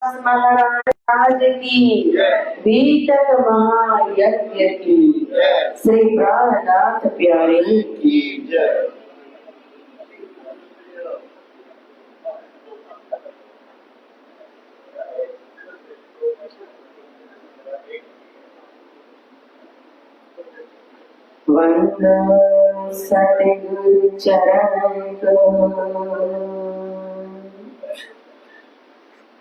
महाराज की, भीतर महायज्ञ की, श्री प्राणनाथ प्यारे की जय। वंदो सतगुरु चरण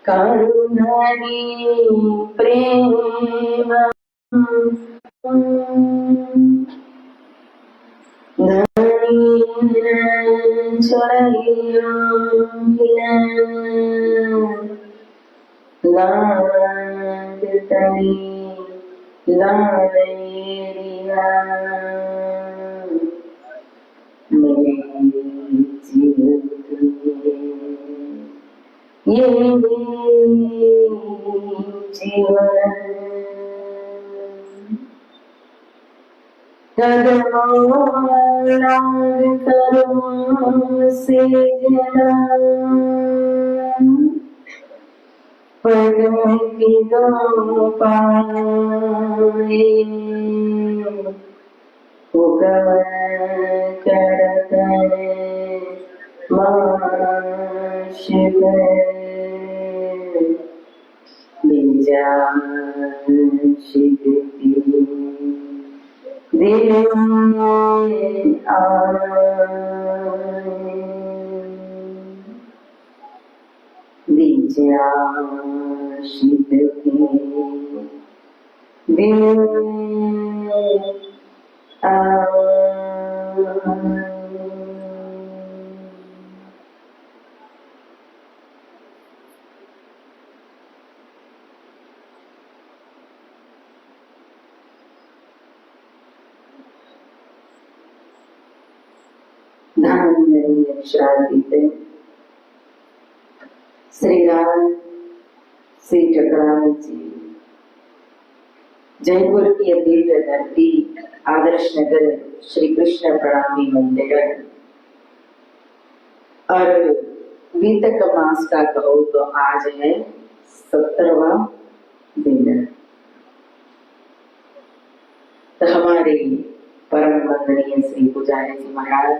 करुणानि प्रेम ये जीवन कदमों करो से जला पग की दो पाए करत माशिक बिजाशिक दिल बिजाशिक दिल श्री राम श्री टकराल जी जयपुर की दिव्य धरती आदर्श नगर श्री कृष्ण प्रणामी मंदिर और वितक मास का कहो तो आज है 17वां दिन। तो हमारे परम वंदनीय श्री पुजारी जी महाराज,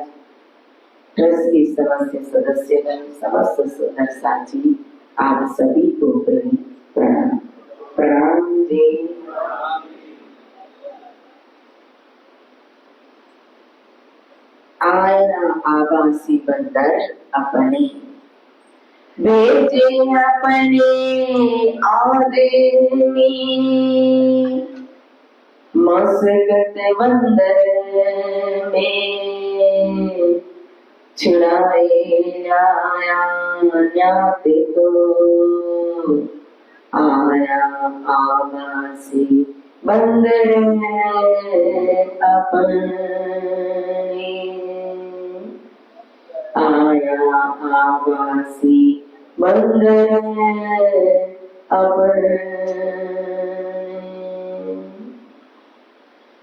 ट्रस्ट के समस्त सदस्यगण, समस्त सदस्य जी, आप सभी को प्रणाम प्रणाम जी। आया आवासी बंदर अपने भेजे अपने आदमी मसकत बंदर में छुड़ाए आया न्याते तो आया आवासी बंदर अपने आया आवासी बंदर अपने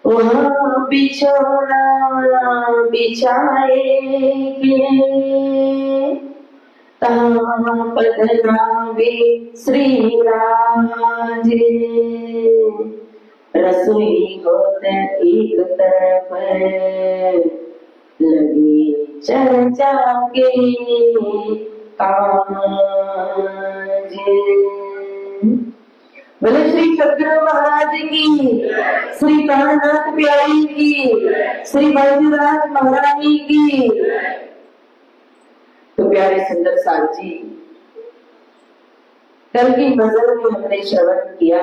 वहाँ बिछोना बिछाएंगे तहाँ पधरावे श्री राजे रसोई होते एक तरफ लगी चर्चा के काजे। बोले श्री सदगुरु महाराज की, श्री प्राणनाथ प्यारी की, श्री बैजूनाथ महारानी की। तो प्यारे सुंदर साथ जी, कल की गजल में हमने श्रवण किया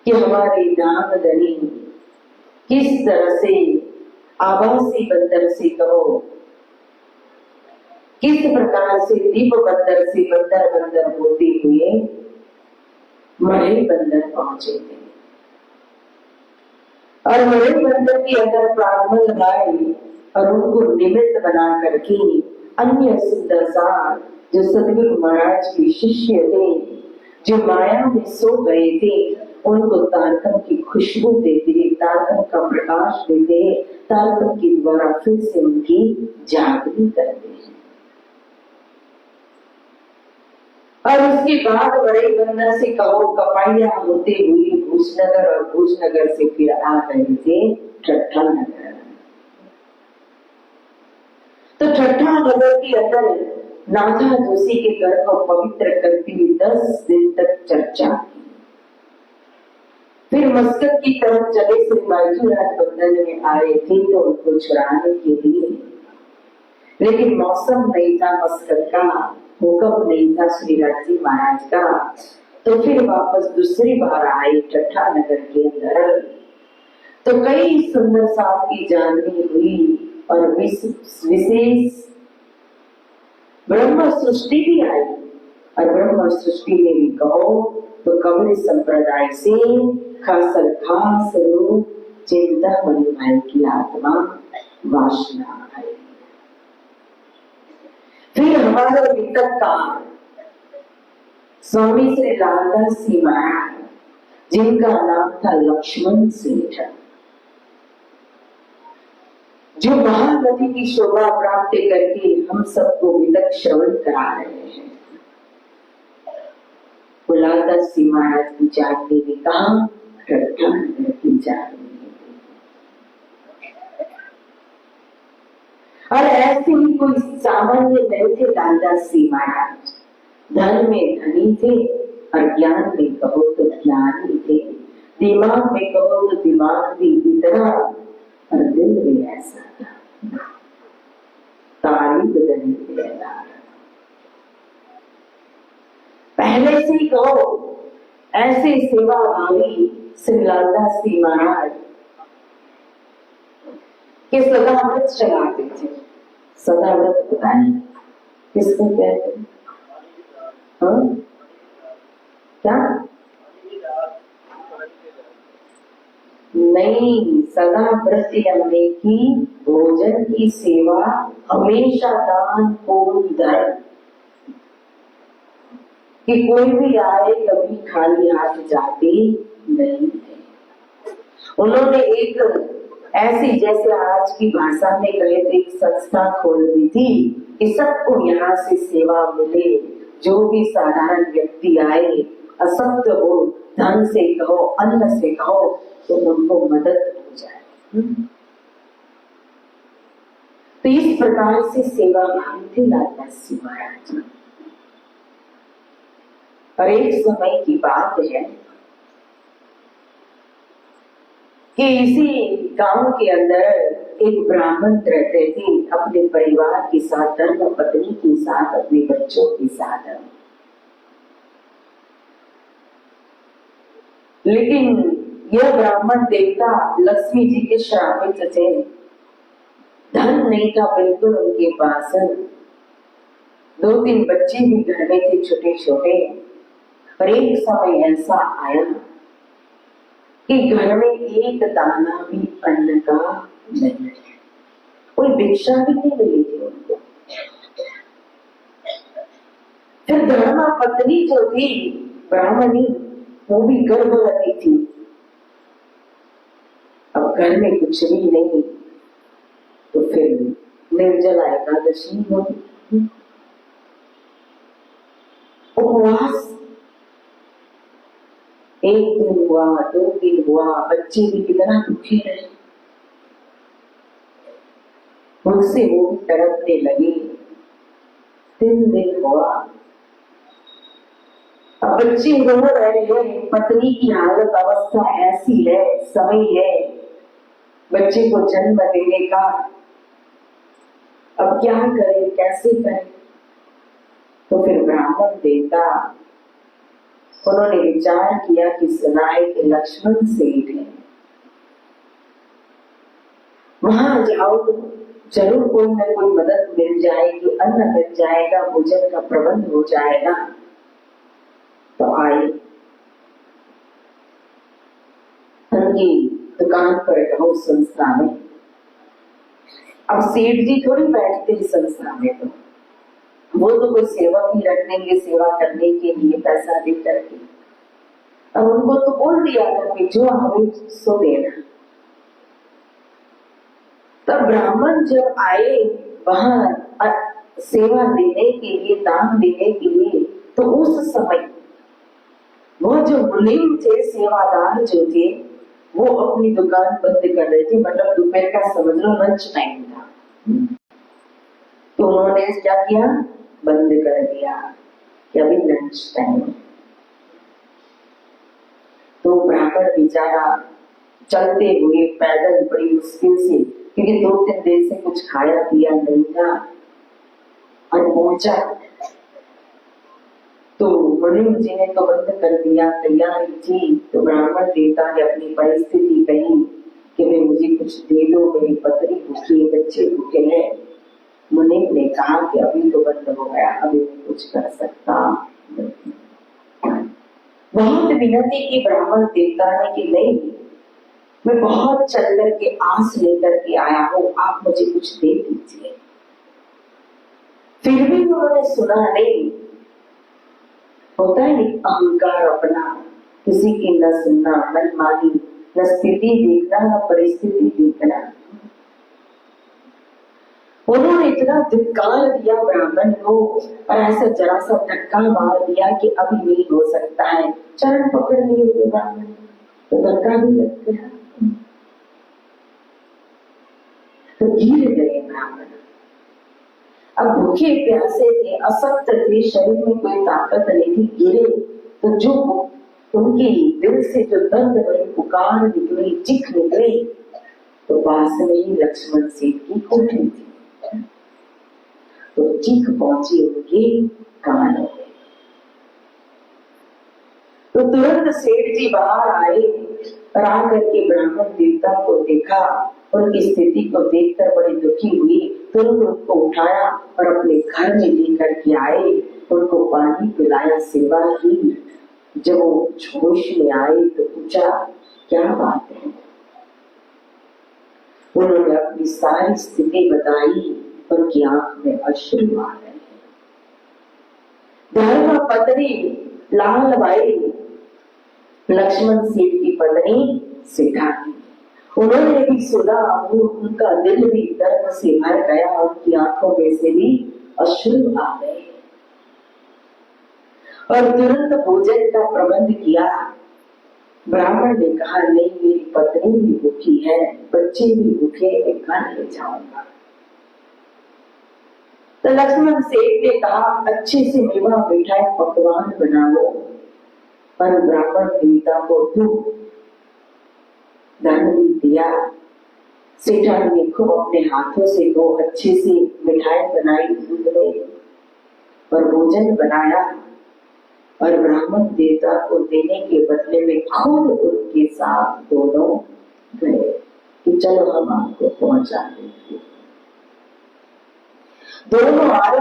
कि हमारी नामधनी किस तरह से आवासी बंदर से कहो, किस प्रकार से दीप बंदर से बंदर बंदर होते हुए मड़ई बंदर पहुंचे थे। और मड़ई बंदर की अगर प्रागमन लगाई और उनको निमित्त बना करके अन्य सुंदर साथ जो सतगुरु महाराज के शिष्य थे, जो माया में सो गए थे, उनको तारकम की खुशबू देते, तारकम का प्रकाश देते, तारकम के द्वारा फिर से उनकी जागृति करते हैं। और उसके बाद बड़े गंगा से कहो कपाइया होते हुए भूजनगर और भूजनगर से फिर आ रहे थे ठट्ठा नगर। तो ठट्ठा नगर के अंदर नाथा जोशी के घर को पवित्र करती हुई 10 दिन तक चर्चा की। फिर मस्कत की तरफ चले श्री बाजीराव बंधन में आए थे तो उनको छुड़ाने के लिए, लेकिन मौसम नहीं था मस्कत का, हुक्म नहीं था श्री राजी महाराज का। तो फिर वापस दूसरी बार आए ठट्ठा नगर के अंदर। तो कई सुंदर साथ की जाननी हुई और विशेष ब्रह्म सृष्टि भी आई। और ब्रह्म सृष्टि में भी कहो तो कबीर संप्रदाय से खासल खास रूप चिंता बनी भाई की आत्मा वासना आई। फिर हमारे विकट काल स्वामी श्री रामदास जी महाराज, जिनका नाम था लक्ष्मण सेठ, जो महानदी की शोभा प्राप्त करके हम सबको विदक श्रवण करा रहे हैं। लालदास जी महाराज की जाति ने कहा ठट्ठा नगर की जाति। और ऐसे ही कोई सामान्य नहीं थे लालदास जी महाराज। धन में धनी थे और ज्ञान में कहो तो ज्ञानी थे, दिमाग में कहो तो दिमाग भी इतना और दिल में ऐसा था। तारीफ बदलने देगा पहले से ही कहो ऐसे सेवा भावी श्री लालदास जी महाराज के सदा व्रत चलाते थे। सदा व्रत बताएं किसको कहते हैं? क्या नहीं, सदा व्रत यानी कि भोजन की सेवा, हमेशा दान पूर्ण धर्म, कि कोई भी आए कभी खाली हाथ जाते नहीं थे। उन्होंने एक ऐसी, जैसे आज की भाषा में कहे तो एक संस्था खोल दी थी कि सबको यहाँ से सेवा मिले। जो भी साधारण व्यक्ति आए, असक्त हो, धन से कहो अन्न से कहो तो उनको मदद हो जाए। तो इस प्रकार से सेवा भावी थे लालदास जी महाराज। और एक समय की बात है कि इसी गांव के अंदर एक ब्राह्मण रहते थे अपने परिवार के साथ, धर्म पत्नी के साथ, अपने बच्चों के साथ। लेकिन यह ब्राह्मण देवता लक्ष्मी जी के श्रापित थे। धन नहीं था बिल्कुल उनके पास। 2-3 बच्चे भी घर में थे छोटे छोटे। और एक समय ऐसा आया कि घर में एक दाना भी अन्न का नहीं, कोई भिक्षा भी नहीं मिली थी उनको। फिर धर्मा पत्नी जो थी ब्राह्मणी, वो भी गर्भवती थी। अब घर में कुछ भी नहीं, तो फिर निर्जला एकादशी होगी, उपवास। 1 दिन हुआ, 2 दिन हुआ, बच्चे भी कितना दुखी रहे, उनसे वो भी तड़पने लगे। 3 दिन हुआ, अब बच्चे रो रहे हैं, पत्नी की हालत अवस्था ऐसी है, समय है बच्चे को जन्म देने का। अब क्या करें, कैसे करें? तो फिर ब्राह्मण देवता, उन्होंने विचार किया कि सुनाए कि लक्ष्मण सेठ है, वहां जाओ तो जरूर कोई न कोई मदद मिल जाएगी, अन्न मिल जाएगा, भोजन का प्रबंध हो जाएगा। तो आए, उनकी दुकान पर रहो संस्था में। अब सेठ जी थोड़ी बैठते हैं संस्था में, तो वो तो कोई सेवक ही रख देंगे सेवा करने के लिए पैसा दे करके। अब उनको तो बोल दिया था कि जो हमें सो देना। तब ब्राह्मण जब आए वहां सेवा देने के लिए, दान देने के लिए, तो तो उस समय वो जो मुनीम थे, सेवादार जो थे, वो अपनी दुकान बंद कर रहे थे। मतलब दोपहर का समझ लो लंच टाइम था। तो उन्होंने क्या किया, बंद कर दिया कि अभी लंच टाइम। तो ब्राह्मण बेचारा चलते हुए पैदल बड़ी मुश्किल से, क्योंकि 2-3 दिन से कुछ खाया पिया नहीं था, और पहुंचा। तो मुनीम जी ने तो बंद कर दिया, तैयारी थी। तो ब्राह्मण देवता ने अपनी परिस्थिति कही कि भाई मुझे कुछ दे दो, मेरी पत्नी भूखी है, बच्चे भूखे हैं। मुनीम ने कहा कि अभी तो बंद हो गया, अभी मैं कुछ कर सकता नहीं। बहुत विनती की ब्राह्मण देवता ने कि नहीं, मैं बहुत चल करके आस लेकर के आया हूँ, आप मुझे कुछ दे दीजिए। फिर भी उन्होंने सुना नहीं। होता है अहंकार अपना, किसी की न सुनना, मनमानी, न स्थिति देखना, न परिस्थिति देखना। उन्होंने इतना धिक्कार दिया ब्राह्मण को, और ऐसा जरा सा धक्का मार दिया कि अभी नहीं हो सकता है। चरण पकड़ लिए हुए ब्राह्मण, तो धक्का भी लग गया, तो गिर गए ब्राह्मण। अब भूखे प्यासे थे, असक्त थे, शरीर में कोई ताकत नहीं थी, गिरे तो जो उनके दिल से जो दर्द भरी पुकार निकली, चीख निकली, तो पास में ही लक्ष्मण सेठ की कोठी थी। तो चीख पहुंची उनके कानों में। तो तुरंत सेठ जी बाहर आए और आकर के ब्राह्मण देवता को देखा, उनकी स्थिति को देखकर बड़ी दुखी हुई। तुरंत उनको उठाया और अपने घर में लेकर के आए, उनको पानी पिलाया, सेवा की। जब वो होश में आए तो पूछा क्या बात है। उन्होंने अपनी सारी स्थिति बताई, उनकी आंख में अश्रु आ गए। धर्म पत्नी लाल बाई लक्ष्मण सेठ की पत्नी सीता थी। उन्होंने भी सुना, उनका दिल भी दर्द से भर गया, उनकी आंखों में से भी अश्रु आ गए और तुरंत भोजन का प्रबंध किया। ब्राह्मण ने कहा नहीं, मेरी पत्नी भी भूखी है, बच्चे भी भूखे, मैं घर ले जाऊंगा। तो लक्ष्मण सेठ ने कहा अच्छे से मेवा मिठाई पकवान बनाओ, पर ब्राह्मण देवता को दूध धन भी दिया। सेठानी ने खूब अपने हाथों से वो अच्छे से मिठाई बनाई, दूध में और भोजन बनाया, और ब्राह्मण देवता को देने के बदले में खुद उनके साथ दोनों गए कि चलो हम आपको पहुंचा देंगे। दोनों आए,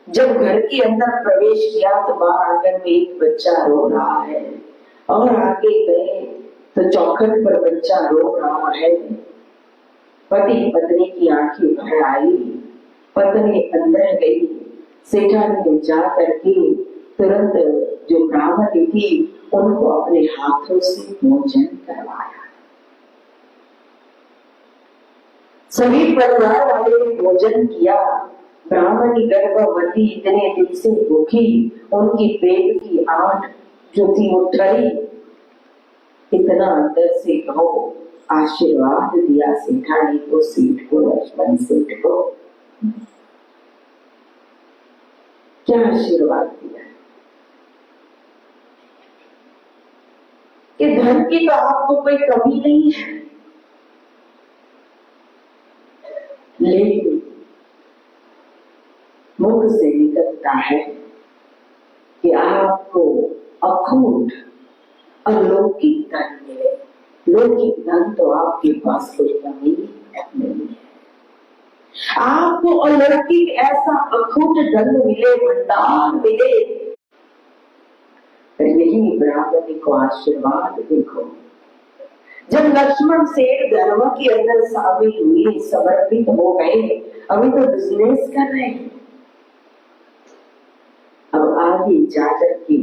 जब घर के अंदर प्रवेश किया तो बाहर आंगन में एक बच्चा रो रहा है, और आगे गए तो चौखट पर बच्चा रो रहा है। पति पत्नी की आंखें भर आई, पत्नी अंदर गई। सेठानी ने जा करके तुरंत जो ब्राह्मणी थी उनको अपने हाथों से भोजन करवाया। सभी परिवार वाले ने भोजन किया। ब्राह्मणी गर्भवती, इतने दिन से भूखी, उनकी पेट की आंट जो थी वो ठरी। इतना अंदर से कहो आशीर्वाद दिया सेठानी को, सेठ को, लक्ष्मण सेठ को। क्या आशीर्वाद दिया कि धन की तो आपको कोई कमी नहीं है, लेकिन मुख से निकलता है कि आपको अखूट अलौकिक धन मिले। लौकिक धन तो आपके पास कोई कमी नहीं है। आपको अलौकिक ऐसा अखूट धन मिले, भंडार मिले। यही ब्राह्मणी को आशीर्वाद देखो। जब लक्ष्मण सेठ धर्म के अंदर शामिल हुए, समर्पित हो गए, अभी तो बिजनेस कर रहे हैं। अब आगे जाकर के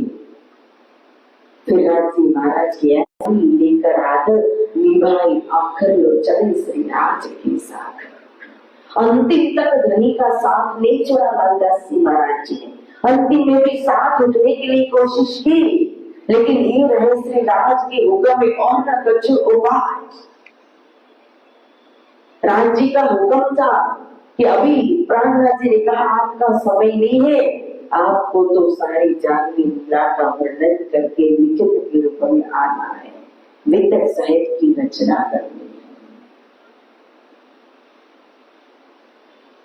फिर जी महाराज की ऐसी लेकर आदर निभाई, आखिर लो चले श्री राज के साथ। अंतिम तक धनी का साथ नहीं छोड़ा लालदास जी महाराज जी ने। अंतिम में भी साथ उठने के लिए कोशिश की, लेकिन ये रहस्य राज के हुक्म में और न कुछ उपाय। राज जी का हुक्म था कि अभी प्राणनाथ जी ने कहा आपका समय नहीं है, आपको तो सारी जागनी लीला का वर्णन करके लिखित के रूप में आना है, वितक साहित्य की रचना करनी है।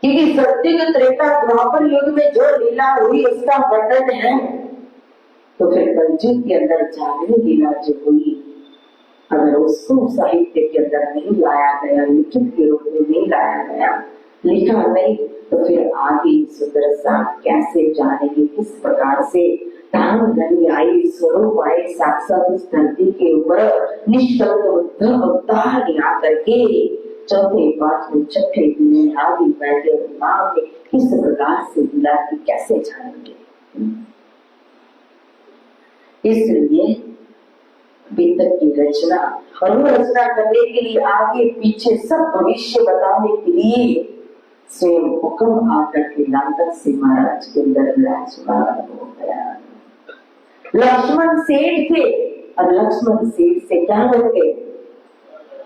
क्योंकि सत्युग त्रेता द्वापर युग में जो लीला हुई उसका वर्णन है, तो फिर कलयुग के अंदर जागनी लीला जो हुई, अगर उसको साहित्य के अंदर नहीं लाया गया, लिखित के रूप में नहीं लाया गया, लिखा नहीं, तो फिर आगे सुदर्शन कैसे जानेंगे, किस प्रकार से धाम धनी आई, स्वरूप आए साक्षात इस धरती के ऊपर निष्कलंक बुद्ध अवतार ला करके चौथे पांचवें छठे दिन आदि बैठे नाम में किस प्रकार से मिला कि कैसे जानेंगे। इसलिए वितक की रचना, और वो रचना करने के लिए आगे पीछे सब भविष्य बताने के लिए स्वयं हुक्म आकर के लालच से महाराज के अंदर विराजमान हो गया। लक्ष्मण सेठ थे, और लक्ष्मण सेठ से क्या हो गए,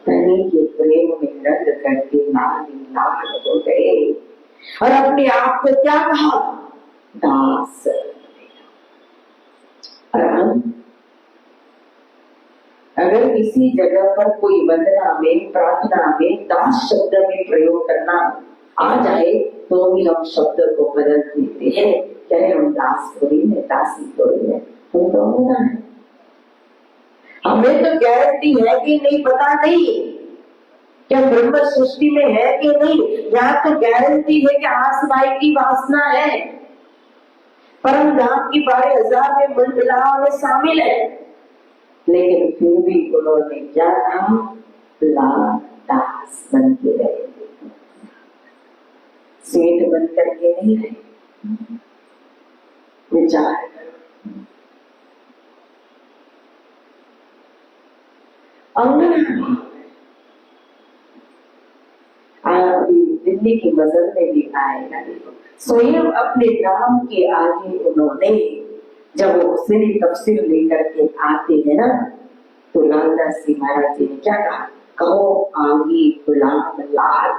धनी के प्रेम में रंग करके लाल लाल हो गए, और अपने आप को क्या कहा, दास। अगर किसी जगह पर कोई वंदना में, प्रार्थना में दास शब्द में प्रयोग करना आ जाए, तो भी हम शब्द को बदल देते हैं, चाहे हम दास थोड़ी है, दासी थोड़ी है, हम तो होना है। हमें तो गारंटी है कि नहीं, पता नहीं क्या ब्रह्म सृष्टि में है कि नहीं, यहाँ तो गारंटी है कि आसमाई की वासना है, परम धाम की 12,000 में मंडलाओं में शामिल है, लेकिन फिर भी उन्होंने क्या कहा, दास बन के रहे, सेठ बन करके नहीं रहे। विचार करो, अंगना अभी दिल्ली की मजल में भी आएगा, देखो स्वयं अपने नाम के आगे उन्होंने, जब वो सिरी तफसीर लेकर के आते हैं ना, तो लालदास जी महाराज जी ने क्या कहा, कहो आगे गुलाम लाल।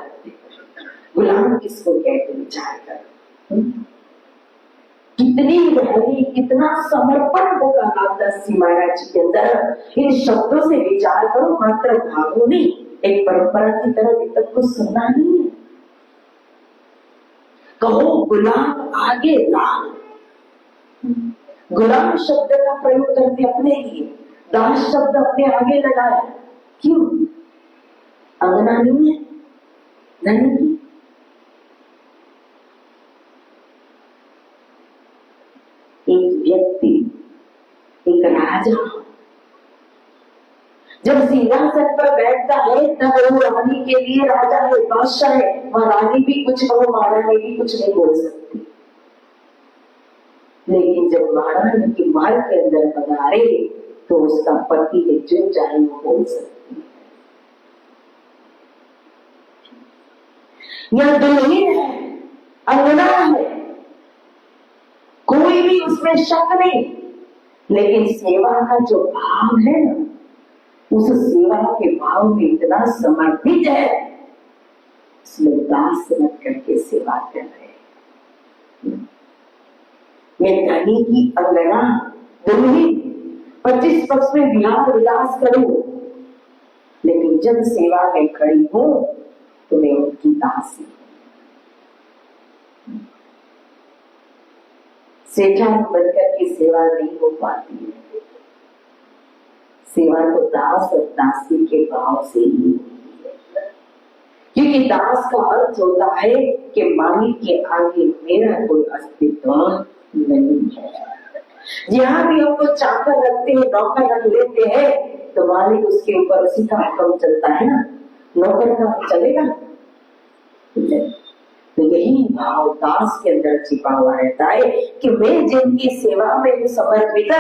गुलाम किसको कहते, विचार कर, कितनी गहरी, कितना समर्पण होगा लालदास जी महाराज के अंदर। इन शब्दों से विचार करो, मात्र भागो नहीं, एक परंपरा की तरह तक कुछ सुनना नहीं है। कहो गुलाम आगे लाल, गुलाम शब्द का प्रयोग करते अपने लिए, दास शब्द अपने आगे लगाया, क्यों, अंगना नहीं है, नहीं। एक व्यक्ति, एक राजा जब सिंहासन पर बैठता है, तब वो रानी के लिए राजा है, बादशाह है, वह रानी भी कुछ कहो, महारानी भी कुछ नहीं बोल सकती। लेकिन जब महारानी के महल के अंदर पधारे, तो उसका पति है, जो चाहे वो बोल सकती है। यह दुल्हन है, अंगना है, कोई भी उसमें शक नहीं, लेकिन सेवा का जो भाव है ना, उस सेवा के भाव में इतना समर्पित है, उसमें दास मत करके सेवा कर रहे। मैं धनी की अंगना दुल्हन 25 पक्ष में विहार विलास करूं, लेकिन जब सेवा में खड़ी हूं तो मैं उनकी दासी। सेठान बनकर की सेवा नहीं हो पाती है, सेवा तो दास और दासी के भाव से ही होती है। क्योंकि दास का अर्थ होता है कि मालिक के आगे मेरा कोई अस्तित्व नहीं है। जहाँ भी हमको चाकर रखते हैं, नौकर रख लेते हैं, तो मालिक उसके ऊपर उसी का हुक्म चलता है ना, नौकर का चलेगा। तो यही भाव दास के अंदर छिपा हुआ रहता है कि मैं जिनकी सेवा में समर्पित,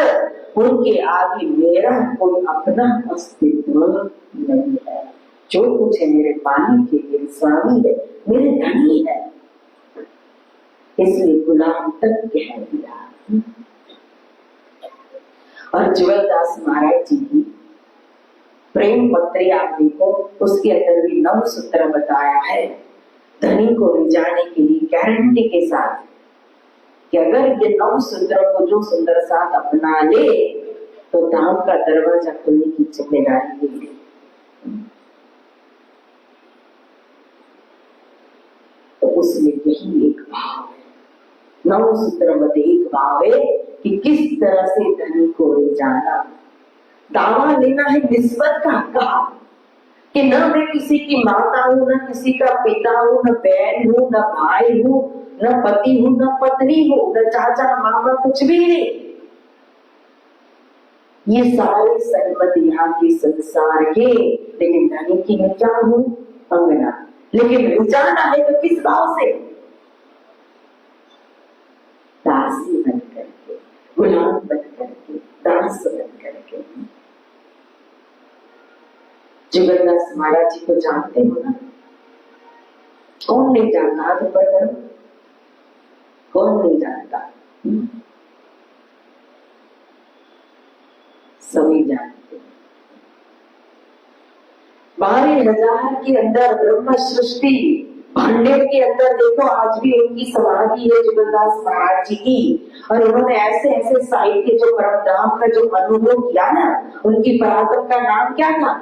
उनके आगे मेरा कोई अपना अस्तित्व नहीं है। जो कुछ है मेरे मालिक है, मेरे स्वामी है, मेरे धनी है। इसलिए गुलाम तक कह दिया। और जुगलदास महाराज जी की प्रेम पत्री आप देखो, उसके अंदर भी 9 सूत्र बताया है धनी को रिझाने के लिए गारंटी के साथ कि अगर ये 9 सूत्रों को जो सुंदर साथ अपना ले तो धाम का दरवाजा खोलने की जिम्मेदारी मिली। तो उसमें यही एक भाव है, 9 सूत्र में एक भाव है कि किस तरह से धनी को रिझाना। दावा लेना है निस्बत का, कहा कि न मैं किसी की माता हूं, न किसी का पिता हूं, न बहन हूं, न भाई हूं, न पति हूं, न पत्नी हूं, न चाचा मामा, कुछ भी नहीं। ये सारे संबंध यहाँ के संसार के, लेकिन धनी की मैं क्या हूं? अंगना। लेकिन रिझाना है तो किस भाव से? दासी बन करके, गुलाम बन करके, दास बन करके। जुगलदास महाराज जी को जानते हो ना? कौन नहीं जानता? हाथ ऊपर करो, कौन नहीं जानता? सभी जानते हैं। 12,000 के अंदर ब्रह्म सृष्टि भांडेर के अंदर देखो, आज भी उनकी समाधि है जुगलदास महाराज जी की। और उन्होंने ऐसे ऐसे साहित्य जो परम धाम का जो अनुभव किया ना, उनकी पराक्रम का नाम क्या था?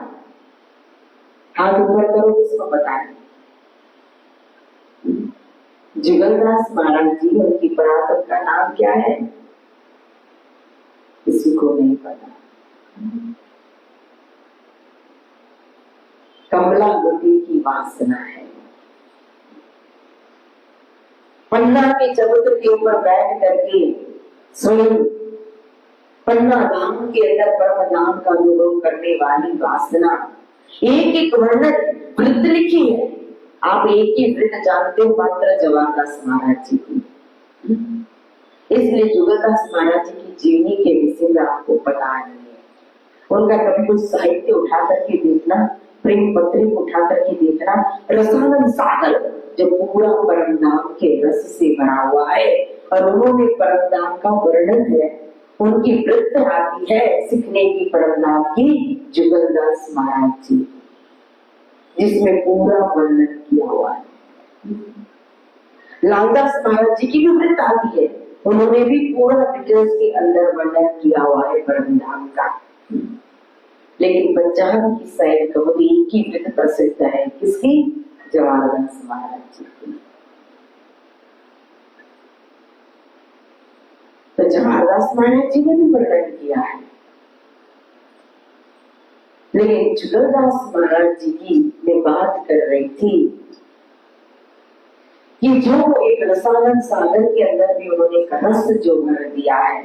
हाथ ऊपर करो, किसको बताएं? जुगलदास महाराज जी, उनकी पराक्रम का नाम क्या है? किसी को नहीं पता। कमलावती की वासना है। पन्ना के चबूतरे के ऊपर बैठ करके स्वयं पन्ना धाम के अंदर परम धाम का अनुभव करने वाली वासना, एक एक वर्णन वृत्त लिखी है। आप एक ही वृत्त जानते हो, मात्र जुगलदास महाराज जी की। इसलिए जुगलदास महाराज जी की जीवनी के विषय में आपको पता नहीं है। उनका कभी कुछ साहित्य उठा करके देखना, प्रेम पत्रिका उठा करके देखना, रसानंद सागर जो पूरा परम धाम के रस से भरा हुआ है, और उन्होंने परम धाम का वर्णन है, उनकी वृत्त आती है सीखने की परम धाम की जुगलदास महाराज जी, जिसमें पूरा वर्णन किया हुआ है। लालदास महाराज जी की भी वृत्त आती है, उन्होंने भी पूरा डिटेल्स के अंदर वर्णन किया हुआ है परम धाम का। लेकिन पंजाब की साइड कभी एक ही वृत्त प्रसिद्ध है, किसकी? जवाहरदास महाराज जी की। तो जवाहरदास महाराज जी ने भी वर्णन किया है, लेकिन जुगलदास महाराज जी की मैं बात कर रही थी कि जो एक रसानंद सागर के अंदर भी उन्होंने रस जो भर दिया है।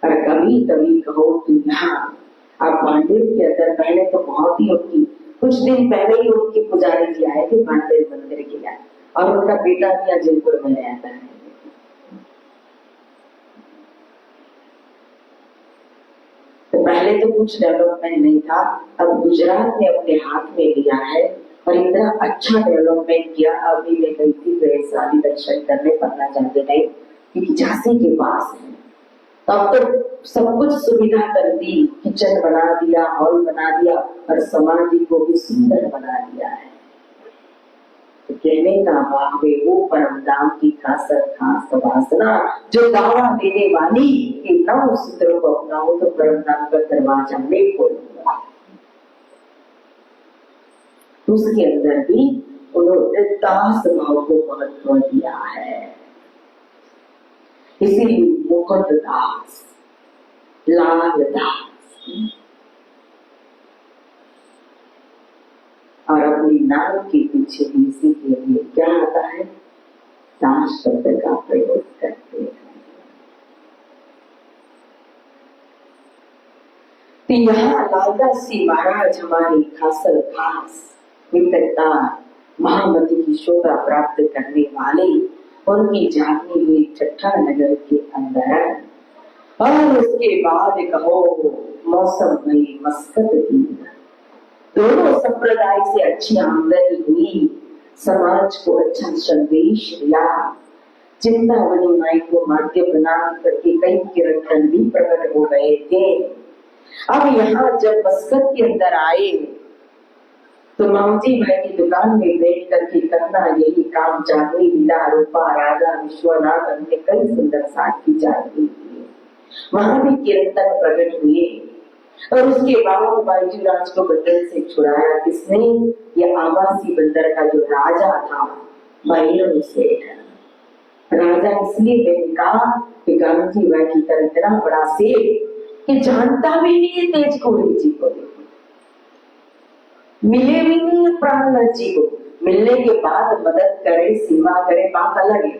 और कभी कभी कहो कि यहाँ आप भांडेर के अंदर, पहले तो बहुत ही उनकी, कुछ दिन पहले ही उनके पुजारी जी आए थे भांडेर मंदिर के लिए, और उनका बेटा भी अजयपुर में रहता है। तो पहले तो कुछ डेवलपमेंट नहीं था, अब गुजरात ने अपने हाथ में लिया है और इतना अच्छा डेवलपमेंट किया। अभी मैं गई थी शादी दर्शन करने, पन्ना जाते टाइम, क्योंकि झांसी के पास है, तब तो सब कुछ सुविधा कर दी, किचन बना दिया, हॉल बना दिया, और समाधि को भी सुंदर बना दिया है। तो कहने का भाव है वो परम धाम की खास वासना जो दावा देने वाली कि 9 सूत्रों को अपनाओ तो परम धाम का दरवाजा में खोलूंगा। उसके अंदर भी उन्होंने दास भाव को महत्व दिया है। इसीलिए मुकुंद दास, लाल दास, और अपने नाम के पीछे भी इसी के लिए क्या आता है? दास शब्द का प्रयोग करते हैं। तो यहाँ लालदास जी महाराज हमारी खासल खास विद्वता महामती की शोभा प्राप्त करने वाले, उनकी जागनी हुई चट्टा नगर के अंदर, और उसके बाद कहो मौसम में मस्कत की, दोनों संप्रदाय से अच्छी आमदनी हुई, समाज को अच्छा संदेश दिया। चिंतावनी माई को माध्य बना करके कई किरण भी प्रकट हो रहे थे। अब यहाँ जब मस्कत के अंदर आए तो मामजी भाई की दुकान में बैठ करके करना यही काम चाहती लीला रूपा राजा विश्वनाथ अन्य कई सुंदर साथ की जा रही थी। वहां भी कीर्तन प्रकट हुए और उसके बाद बाईजूराज को बंदर से छुड़ाया किसने? ये आवासी बंदर का जो राजा था भैरव सेठ। राजा इसलिए मैंने कहा कि गांधी भाई की तरह इतना बड़ा सेठ कि जानता भी नहीं तेज कोहली जी को, मिले भी नहीं प्राणनाथ जी को, मिलने के बाद मदद करे सेवा करे बात अलग है,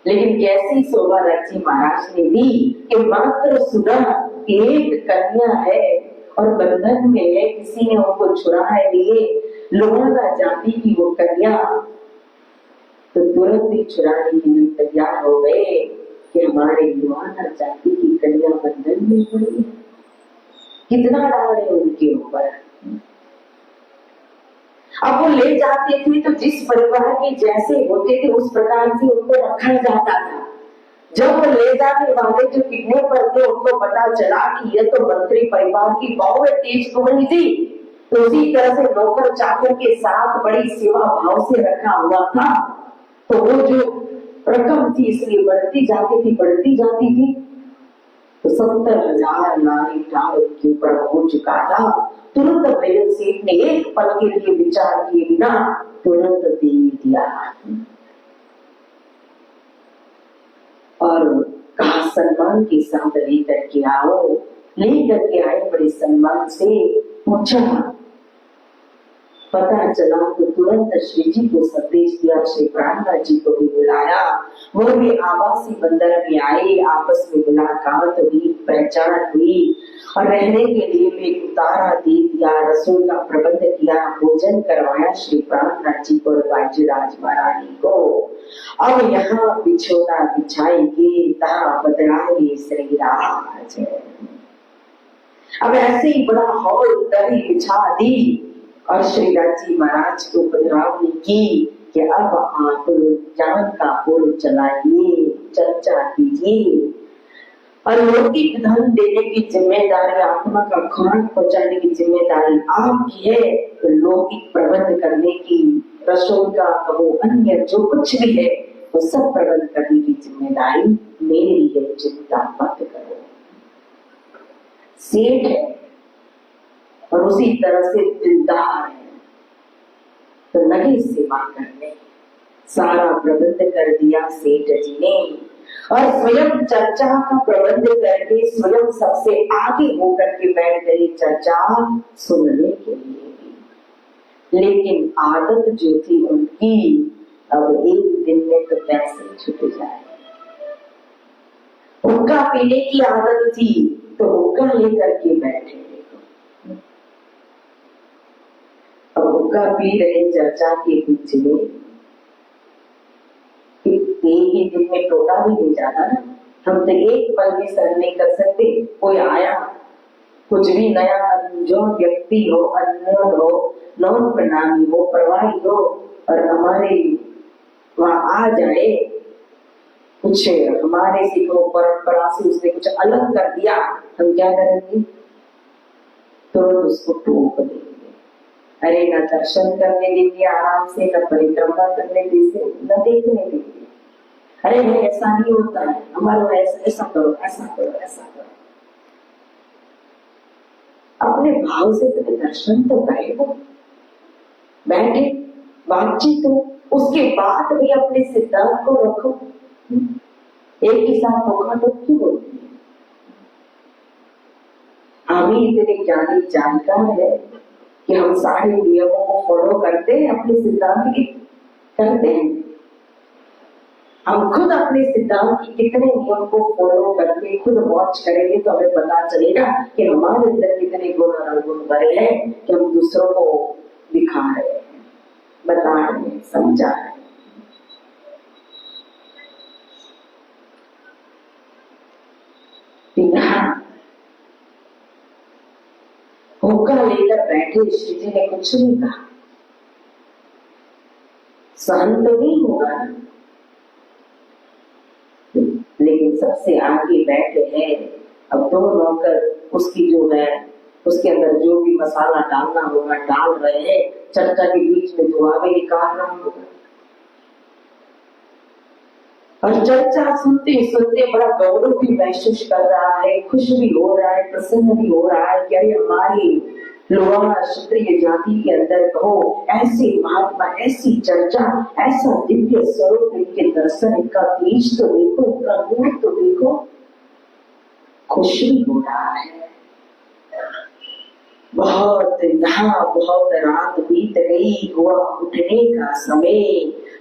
लेकिन कैसी शोभा रची महाराज ने दी कि मात्र सुना एक कन्या है और बंधन में है, किसी ने उनको छुड़ाए लिए लोहाना जाति की वो कन्या, तो तुरंत ही छुड़ाने के लिए तैयार हो गए कि हमारे लोहाना जाति की कन्या बंधन में पड़ी है। कितना डाल है उनके ऊपर। अब वो ले जाते थे तो जिस परिवार के जैसे होते थे उस प्रकार से उनको रखा जाता था। जब वो ले जाने वाले जो किडने पर थे उनको पता चला कि ये तो मंत्री परिवार की बहू है तेज कुंवरी जी, तो उसी तरह से नौकर चाकर के साथ बड़ी सेवा भाव से रखा हुआ था। तो वो जो रकम थी इसलिए बढ़ती जाती थी तो 70,000 नारी डाल के ऊपर हो चुका था। तुरंत भैरव सेठ ने एक पल के लिए विचार किए बिना तुरंत दे दिया और कहा सम्मान के साथ लेकर के आओ। लेकर के आए बड़े सम्मान से, पूछा पता चला तो तुरंत श्री जी को संदेश दिया, श्री प्राणनाथ जी को भी बुलाया। वो भी आवासी बंदर में आए, आपस में मुलाकात हुई, पहचान हुई और रहने के लिए भी उतारा दे दिया, रसोई का प्रबंध किया, भोजन करवाया श्री प्राणनाथ जी को और बाईजूराज महारानी को। अब यहाँ बिछोना बिछाएंगे ता बदलाए श्री राज। अब ऐसे ही बड़ा हॉल दरी बिछा दी और श्री राजी महाराज को बदलावनी की कि अब आप ज्ञान का पुल चलाइए, चर्चा कीजिए और लौकिक धन देने की जिम्मेदारी, आत्मा का खुराक पहुंचाने की जिम्मेदारी आपकी है, तो लौकिक प्रबंध करने की, रसोई का कहो अन्य जो कुछ भी है वो सब प्रबंध करने की जिम्मेदारी मेरी है, चिंता मत करो। सेठ है और उसी तरह से दिलदार है तो लगे सेवा करने। सारा प्रबंध कर दिया सेठ जी ने और स्वयं चर्चा का प्रबंध करके स्वयं सबसे आगे होकर के बैठ गई चर्चा सुनने के लिए भी। लेकिन आदत जो थी उनकी अब एक दिन में तो पैसे छूट जाए। हुक्का पीने की आदत थी तो हुक्का लेकर के बैठे, हुक्का पी रहे चर्चा के बीच में एक ही दिन में टोटा भी नहीं जाता ना। हम तो एक पल में सहन नहीं कर सकते। कोई आया कुछ भी नया जो व्यक्ति हो, अननोन हो, नॉन प्रणामी हो, प्रवाही हो और हमारे वहां आ जाए, कुछ हमारे से परंपरा से उसने कुछ अलग कर दिया, हम क्या करेंगे? तो उसको टोक देंगे। अरे न दर्शन करने देंगे आराम से, न परिक्रमा करने देंगे, न देखने देंगे। अरे नहीं ऐसा नहीं होता है, हमारा ऐसा करो, ऐसा करो, ऐसा करो। अपने भाव से तो दर्शन तो करे हो, बैठे बातचीत हो, उसके बाद भी अपने सिद्धांत को रखो। एक ही साथ धोखा तो क्यों होती है? हम ही इतने ज्ञानी जानकार है कि हम सारे नियमों को फॉलो करते हैं, अपने सिद्धांत की करते हैं। हम खुद अपने सिद्धांत की कितने नियम को फॉलो करके खुद वॉच करेंगे तो हमें पता चलेगा कि हमारे अंदर कितने गुण और अवगुण भरे हैं कि हम दूसरों को दिखा रहे हैं, बता रहे हैं, समझा रहे हैं। हुक्का लेकर बैठे श्री जी ने कुछ नहीं कहा। सहन तो नहीं होगा ना, सबसे आगे बैठे हैं। अब दो नौकर उसकी जो है उसके अंदर जो भी मसाला डालना होगा डाल रहे हैं, चर्चा के बीच में दुआबे निकाल रहा होगा। और चर्चा सुनते सुनते बड़ा गौरव भी महसूस कर रहा है, खुश भी हो रहा है, प्रसन्न भी हो रहा है कि अरे हमारी लोहार क्षत्रिय जाति के अंदर कहो ऐसे महात्मा, ऐसी चर्चा, ऐसा दिव्य स्वरूप, इनके दर्शन, इनका तेज तो देखो, इनका नूर तो देखो। खुश भी हो रहा है। बहुत रात बीत गई, हुआ उठने का समय।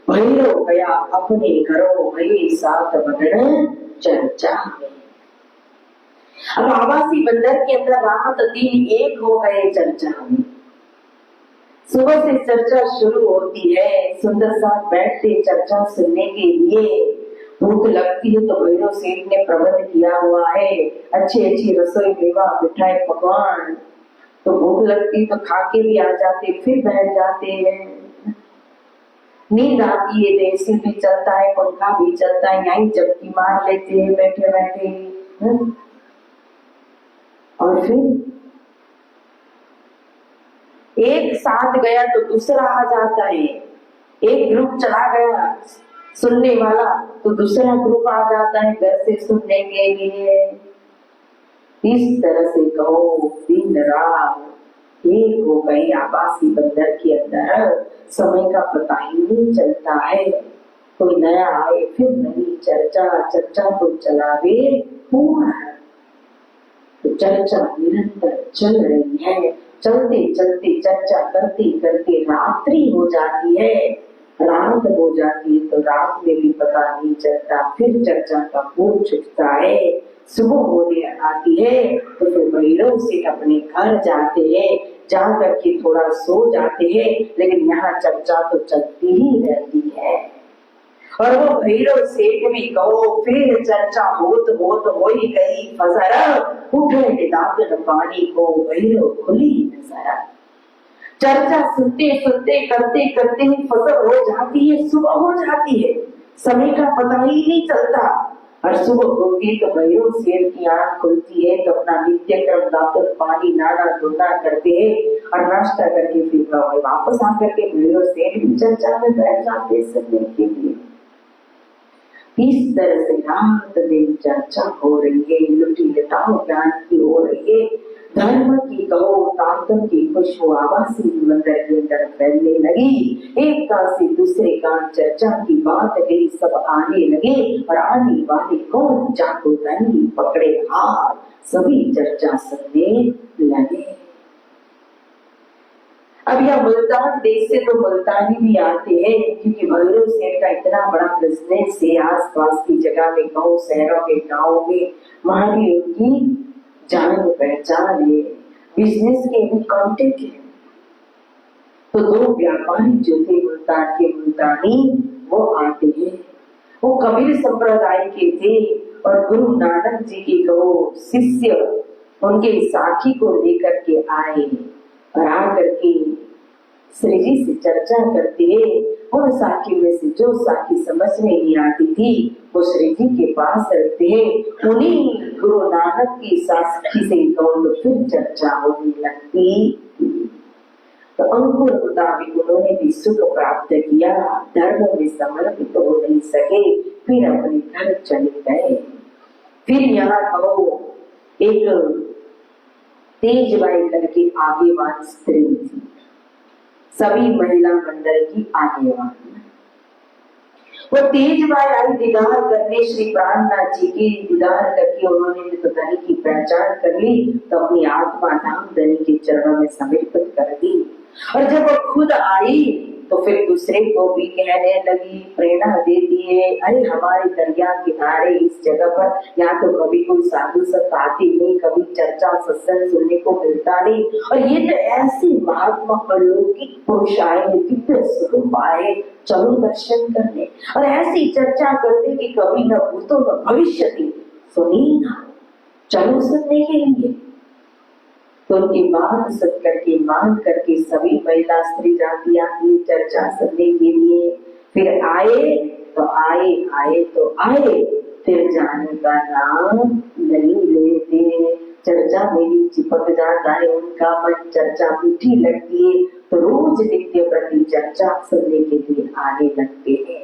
भैरव गया अपने घरों, भये सात बदन चर्चा में। अब आवासी बंदर के अंदर रात दिन एक हो गए चर्चा में। सुबह से चर्चा शुरू होती है, सुंदर साथ बैठते चर्चा सुनने के लिए। भूख लगती है तो भैरव सेठ ने प्रबंध किया हुआ है, अच्छी अच्छी रसोई, मेवा, मिठाई, पकवान। तो भूख लगती तो खा के भी आ जाते, फिर बैठ जाते हैं। नींद आती है, एसी भी चलता है, पंखा भी चलता है, यहीं झपकी मार लेते हैं बैठे बैठे। और फिर एक साथ गया तो दूसरा आ जाता है, एक ग्रुप चला गया सुनने वाला तो दूसरा ग्रुप आ जाता है घर से सुनने के लिए। इस तरह से कहो दिन रात एक हो गई आवासी बंदर के अंदर। समय का पता ही नहीं चलता है, कोई नया आए फिर नई चर्चा, चर्चा को चलावे पूरा। तो चर्चा निरंतर चल रही है, चलते चलते चर्चा करते करते रात्रि हो जाती है। रात हो जाती है तो रात में भी पता नहीं चलता, फिर चर्चा का पूर छुटता है। सुबह होने आती है तो फिर भैरव से अपने घर जाते हैं, जा करके थोड़ा सो जाते हैं, लेकिन यहाँ चर्चा तो चलती ही रहती है। और वो भैरव सेठ भी कहो फिर चर्चा हो ही गई फजर, उठे दागन पानी को भैरव खुली नजर। चर्चा सुनते सुनते करते करते ही फजर हो जाती है, सुबह हो जाती है, समय का पता ही नहीं चलता। और सुबह होती तो भैरव सेठ की आंख खुलती है तो अपना नित्य क्रम दातुन पानी नाना धोना करते हैं और नाश्ता करके फिर वापस आकर के भैरव सेठ भी चर्चा में बैठ जाते सुनने के लिए। इस तरह से रात दिन चर्चा हो रही है, लुटी लटाओ ज्ञान की हो रही है, धर्म की कहो ताकत की खुशबू आवासी मंदिर के अंदर फैलने लगी। एक कान से दूसरे कान चर्चा की बात गई, सब आने लगे और आने वाले कौन जाको तनी पकड़े हाथ, सभी चर्चा सुनने लगे। अब यह मुल्तान देश से तो मुल्तानी भी आते हैं, क्योंकि भैरव सेठ का इतना बड़ा बिजनेस है, आस पास की जगह में गाँव शहरों में गाँव में वहां भी उनकी जान पहचान है, बिजनेस के भी कॉन्टेक्ट है। तो दो व्यापारी जो थे मुल्तान के मुल्तानी, वो आते हैं। वो कबीर संप्रदाय के थे और गुरु नानक जी के कहो शिष्य उनके साथी को लेकर के आए और आकर के श्री जी से चर्चा करते हैं। उन साखी में से जो साखी समझ में नहीं आती थी वो श्री जी के पास रहते हैं। उन्हीं गुरु नानक की साखी से तो फिर चर्चा होने लगती। तो अंकुर मुताबिक उन्होंने भी सुख प्राप्त किया, धर्म में समर्पित हो नहीं सके, फिर अपने घर चले गए। फिर यहाँ कहो एक तेजबाई करके आगेवान स्त्री थी, सभी महिला मंडल की आगेवान। वो तेजबाई आई दीदार करने श्री प्राणनाथ जी की दीदार करके उन्होंने तो धनी की पहचान कर ली, तो अपनी आत्मा धाम धनी के चरणों में समर्पित कर दी। और जब वो खुद आई तो फिर दूसरे को भी कहने लगी, प्रेरणा देती है, अरे हमारे दरिया किनारे इस जगह पर या तो कभी कोई साधु संत आते नहीं, कभी चर्चा सत्संग सुनने को मिलता नहीं, और ये तो ऐसे महात्मा अलौकिक पुरुष आए, दिव्य स्वरूप आए, चलो दर्शन करने। और ऐसी चर्चा करते कि कभी न भूतो न भविष्य सुनी ना, चलो सुनने के लिए। तो उनकी बात सुन करके मान करके सभी महिला स्त्री जाति आती चर्चा सुनने के लिए। फिर आए तो आए, आए तो आए, फिर जाने का नाम नहीं लेते। चर्चा मेरी चिपक जाता है उनका मन, चर्चा मीठी लगती है तो रोज नित्य प्रति चर्चा सुनने के लिए आने लगते हैं।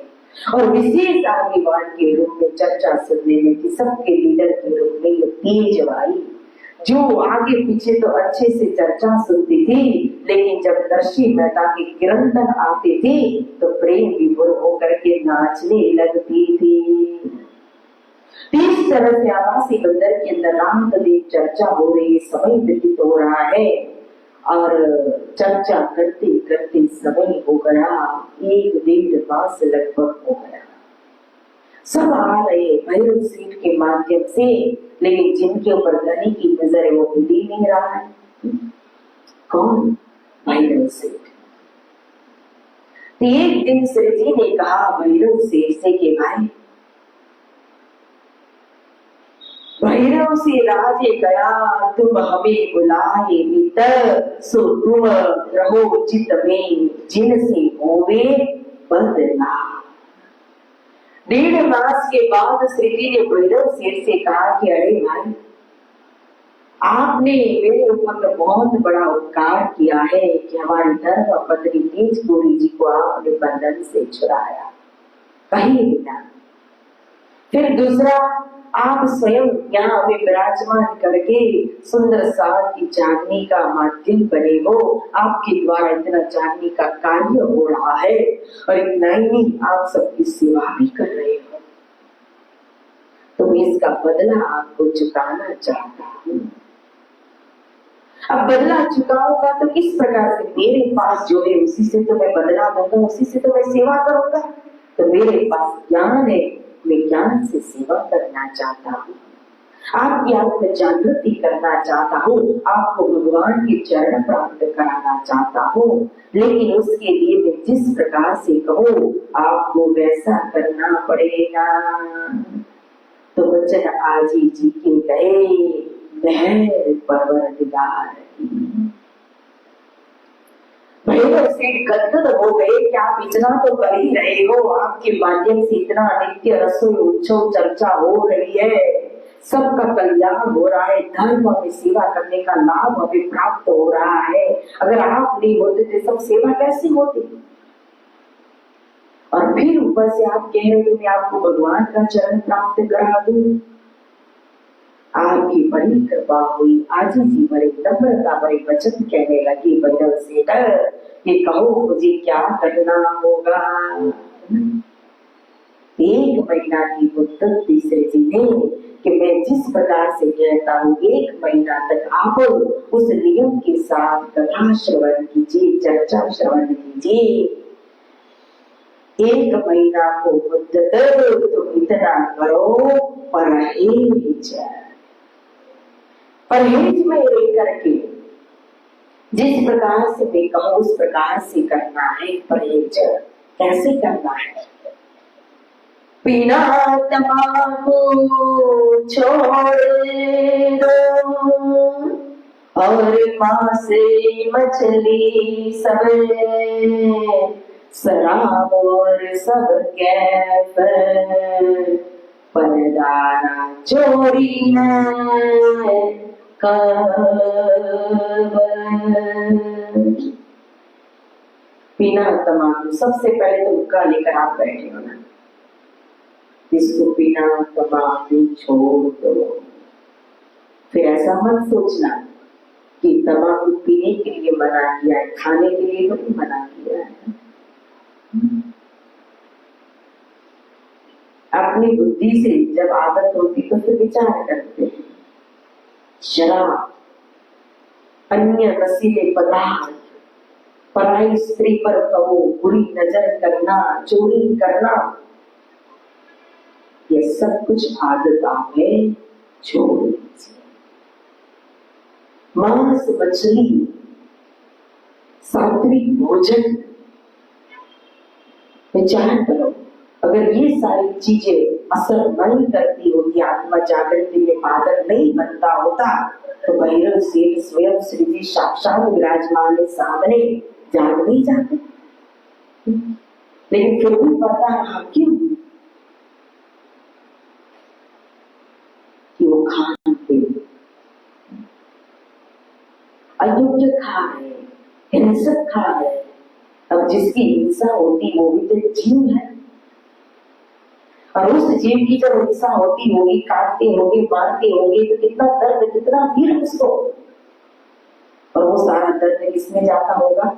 और विशेष आगेवान के रूप में चर्चा सुनने में कि सबके लीडर के रूप में ये तेज भाई जो आगे पीछे तो अच्छे से चर्चा सुनती थी, लेकिन जब दर्शी मेहता के किरंतन आते थे तो प्रेम विभोर होकर के नाचने लगती थी। इस तरह से आवासी बंदर के अंदर रामदेव चर्चा हो रही, समय व्यतीत हो रहा है और चर्चा करते करते समय हो गया 1-1.5 मास लगभग हो गया। सब आ रहे भैरव सेठ के माध्यम से, लेकिन जिनके ऊपर धनी की नजर है वो मिल ही नहीं रहा है। कौन? भैरव सेठ। एक दिन श्री जी ने कहा भैरव सेठ से कि भाई, भैरव से राजे गया तुम हमें बुलाए मित्र, सो तुम रहो चित में जिनसे होवे बदला। 1.5 मास के बाद श्री जी ने भैरव सेठ से कहा कि अरे भाई, आपने मेरे ऊपर बहुत बड़ा उपकार किया है कि हमारी धर्म पत्नी तेज गौरी जी को आपने बंधन से छुड़ाया, कहीं बिना। फिर दूसरा, आप स्वयं यहाँ में विराजमान करके सुंदर साथ की चांदनी का माध्यम बने हो, आपके द्वारा इतना चांदनी का कार्य हो रहा है और इतना ही नहीं, आप सबकी सेवा भी कर रहे हो, तो मैं इसका बदला आपको चुकाना चाहता हूँ। अब बदला चुकाऊंगा तो किस प्रकार से? मेरे पास जो है उसी से तो मैं बदला दूंगा, उसी से तो मैं सेवा करूंगा। तो मेरे पास ज्ञान है, मैं ज्ञान से सेवा करना चाहता हूँ, आपकी आत्म जागृति करना चाहता हूँ, आपको भगवान के चरण प्राप्त कराना चाहता हूँ, लेकिन उसके लिए मैं जिस प्रकार से कहूँ आपको वैसा करना पड़ेगा। तो बच्चन आजी जी के गए महर परवरदिगार की। भैरव सेठ गदगद हो गए कि आप इतना तो कर ही रहे हो, आपके माध्यम से इतना नित्य रसोई उत्सव चर्चा हो रही है, सबका कल्याण हो रहा है, धर्म में सेवा करने का लाभ हमें प्राप्त हो रहा है। अगर आप नहीं होते तो सब सेवा कैसी होती? और फिर ऊपर से आप कह रहे हो मैं आपको भगवान का चरण प्राप्त करा दूं। आपकी बड़ी कृपा हुई। आजी जी बड़े नम्रता बड़े वचन कहने लगी भैरव सेठ, ये कहो मुझे क्या करना होगा। 1 महीना की मुद्दत तीसरे जी ने कि मैं जिस प्रकार से कहता हूँ 1 महीना तक आप उस नियम के साथ कथा श्रवण कीजिए, चर्चा श्रवण कीजिए। 1 महीना को मुद्दत तो इतना करो परहेज में रह करके जिस प्रकार से मैं कहूँ उस प्रकार से करना है। परहेज कैसे करना है? बिना तंबाकू छोड़ दो और मांस मछली सब, शराब और सब कैफ, परदारा चोरी न बिना तंबाकू। सबसे पहले तो हुक्का लेकर आप बैठे हो ना, इसको बिना तंबाकू छोड़ दो। फिर ऐसा मत सोचना कि तंबाकू पीने के लिए मना किया है, खाने के लिए तो नहीं मना किया है। अपनी बुद्धि से जब आदत होती तो फिर विचार करते हैं। शराब, अन्य नशीले पदार्थ, पराई स्त्री पर कहो बुरी नजर करना, चोरी करना, ये सब कुछ आदत आपने छोड़ दीजिए। मांस मछली, सात्विक भोजन, विचार करो अगर ये सारी चीजें असर नहीं करती होती, आत्मा जागृति में बाधक नहीं बनता होता, तो भैरव सेठ स्वयं श्री जी साक्षात विराजमान है सामने, जाग नहीं जाते। लेकिन फिर भी पता रहा क्यों? अयोग्य खा रहे, हिंसक खा रहे। अब जिसकी हिंसा होती वो भी तो जीव है, और उस जीव की जब हिंसा होती होगी, काटते होंगे, मारते होंगे, तो कितना दर्द, कितना पीड़ उसको। और वो सारा दर्द किसमें जाता होगा?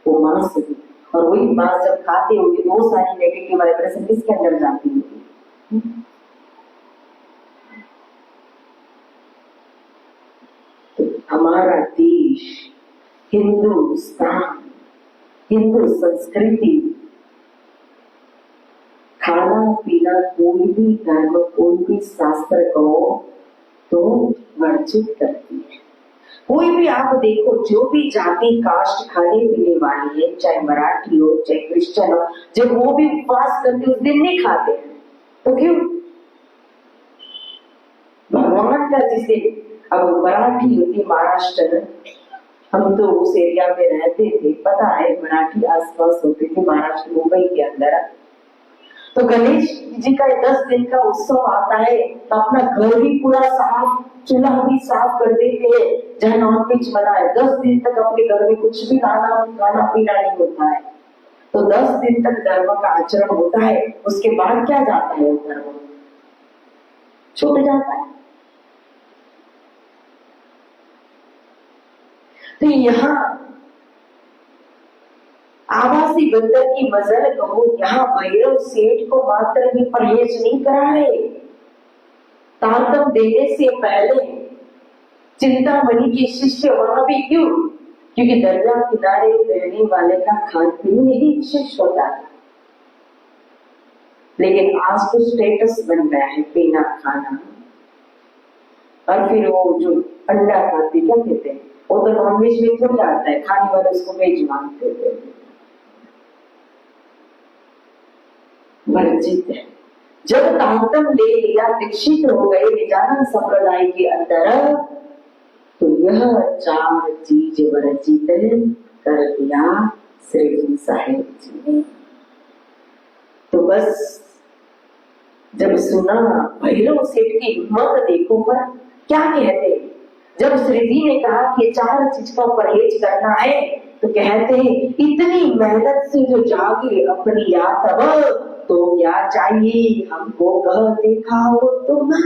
वो मां से। और वही मां जब खाते होगी तो वो सारी नेगेटिव वाइब्रेशन किसके अंदर जाती होगी? तो हमारा देश, हिंदुस्तान, हिंदू संस्कृति, खाना पीना, कोई भी धर्म, कोई भी शास्त्र को तो वर्जित करती है। कोई भी आप देखो, जो भी जाति कास्ट खाने पीने वाली है, चाहे मराठी हो चाहे क्रिश्चियन हो, जब वो भी उपवास करते उस दिन नहीं खाते, तो क्यों? भगवान का जिसे, अब मराठी होती महाराष्ट्र में, हम तो उस एरिया में रहते थे, पता है मराठी आसपास होते थे महाराष्ट्र मुंबई के अंदर। तो गणेश जी का 10 दिन का उत्सव आता है तो अपना घर भी पूरा साफ, चूल्हा भी साफ कर देते हैं, जहाँ नॉनवेज बना है। 10 दिन तक अपने घर में कुछ भी खाना पीना नहीं होता है। तो 10 दिन तक धर्म का आचरण होता है, उसके बाद क्या जाता है? धर्म छूट जाता है। तो यहाँ आवासी बंदर की मजल कहो, यहाँ भैरव सेठ को मात्र ही परहेज नहीं करा रहे, तारतम देने से पहले चिंतामणि के शिष्य वहां भी क्यों? क्योंकि दरिया किनारे रहने वाले का खान पीन यही विशेष होता है। लेकिन आज तो स्टेटस बन गया है पीना खाना। और फिर वो जो अंडा खाते, क्या कहते हैं, वो तो नॉनवेज में क्यों आता है, खाने वाले उसको वेज मानते थे। वर्जित है। जब तारतम ले लिया, दीक्षित हो गए निजानंद संप्रदाय के अंदर, तो यह 4 चीज वर्जित कर दिया श्री साहिब जी ने। तो बस जब सुना, भैरव सेठ की हिम्मत देखो पर क्या कहते। जब श्री जी ने कहा कि 4 चीज का परहेज करना है, तो कहते हैं इतनी मेहनत से जो जागे अपनी यातब, तो क्या चाहिए हमको कह देखा हो तो ना।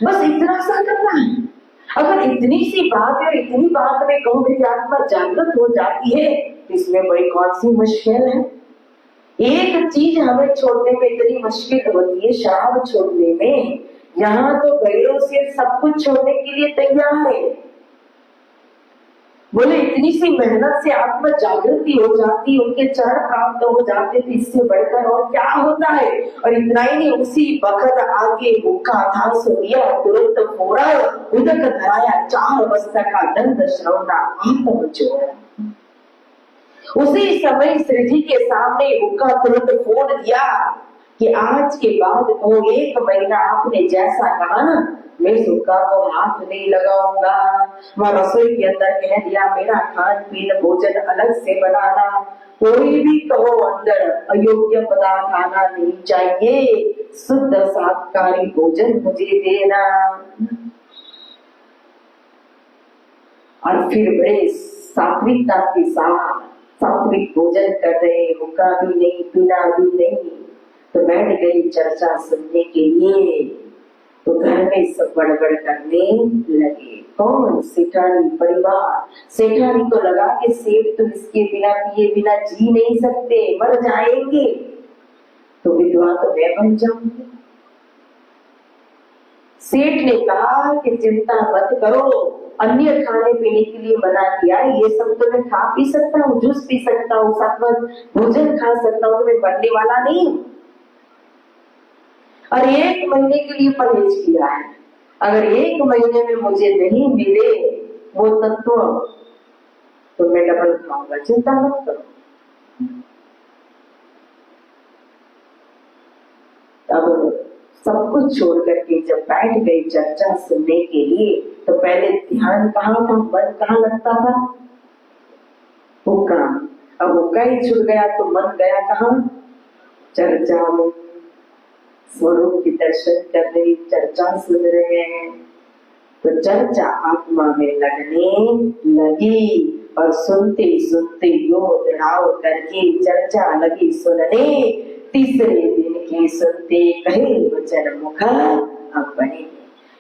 बस इतना सा करना है। अगर इतनी सी बात है, इतनी बात में कहूँ मेरी आत्मा जागृत हो जाती है, तो इसमें बड़ी कौन सी मुश्किल है? एक चीज हमें छोड़ने में इतनी मुश्किल होती है, शराब छोड़ने में। यहाँ तो भैरव से सब कुछ छोड़ने के लिए तैयार है। बोले इतनी सी मेहनत से आत्मा जागृति हो जाती, उनके चरण प्राप्त हो जाते, तो इससे बढ़कर और क्या होता है। और इतना ही नहीं, उसी वक्त आगे भूखा था सूर्य तुरंत फोड़ा, उदक धराया 4 वस्त्र का दंड श्रवणा आत्म जोड़ा। उसी समय श्री जी के सामने भूखा तुरंत फोड़ दिया कि आज के बाद तो 1 महीना आपने जैसा कहा ना, मैं सुखा को हाथ नहीं लगाऊंगा। वह रसोई के अंदर कह दिया मेरा खान पीन भोजन अलग से बनाना, कोई भी कहो अंदर अयोग्य पदार्थ आना नहीं चाहिए, शुद्ध शाकाहारी भोजन मुझे देना। और फिर बड़े सात्विकता के साथ सात्विक भोजन कर रहे, भूखा भी नहीं पीना भी नहीं। तो बैठ गई चर्चा सुनने के लिए। तो घर में सब गड़बड़ करने लगे। कौन? सेठानी परिवार। सेठानी को लगा कि सेठ तो इसके बिना पिए बिना जी नहीं सकते, मर जाएंगे, तो विधवा तो मैं बन जाऊंगी। सेठ ने कहा कि चिंता मत करो, अन्य खाने पीने के लिए मना किया, ये सब तो मैं खा पी सकता हूँ, जूस पी सकता हूँ, सात्विक भोजन खा सकता हूँ, तो मैं मरने वाला नहीं हूँ। और 1 महीने के लिए परहेज किया है। अगर 1 महीने में मुझे नहीं मिले वो तत्व, तो मैं डबल खाऊंगा, चिंता मत करो। अब सब कुछ छोड़ करके जब बैठ गई चर्चा सुनने के लिए, तो पहले ध्यान कहाँ था, मन कहाँ लगता था? हुक्का। अब हुक्का ही छूट गया तो मन गया कहाँ? चर्चा में। स्वरूप की दर्शन कर रहे, चर्चा सुन रहे हैं। तो चर्चा आत्मा में लगने लगी और सुनते सुनते यो दृढ़ाव करके चर्चा लगी सुनने। तीसरे दिन के सुनते कहे वचन मुख अपने।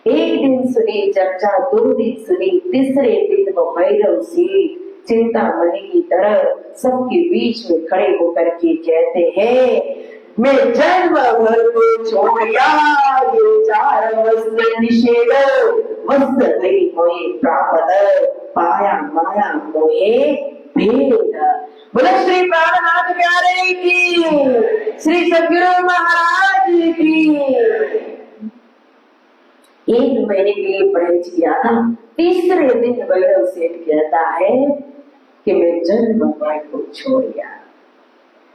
एक दिन सुनी चर्चा, 2 दिन सुनी, तीसरे दिन वो भैरव से चिंतामणि की तरह सबके बीच में खड़े होकर के कहते हैं, मैं जन्म भर को छोड़िया ये 4 वस्त्र निषेध, वस्त्र नहीं मोहे प्रापद, पाया माया मोहे भेद। बोलो श्री प्राणनाथ प्यारे की, श्री सद्गुरु महाराज की। 1 महीने के लिए परहेज किया था। तीसरे दिन भैरव सेठ कहता है कि मैं जन्म भर को छोड़िया।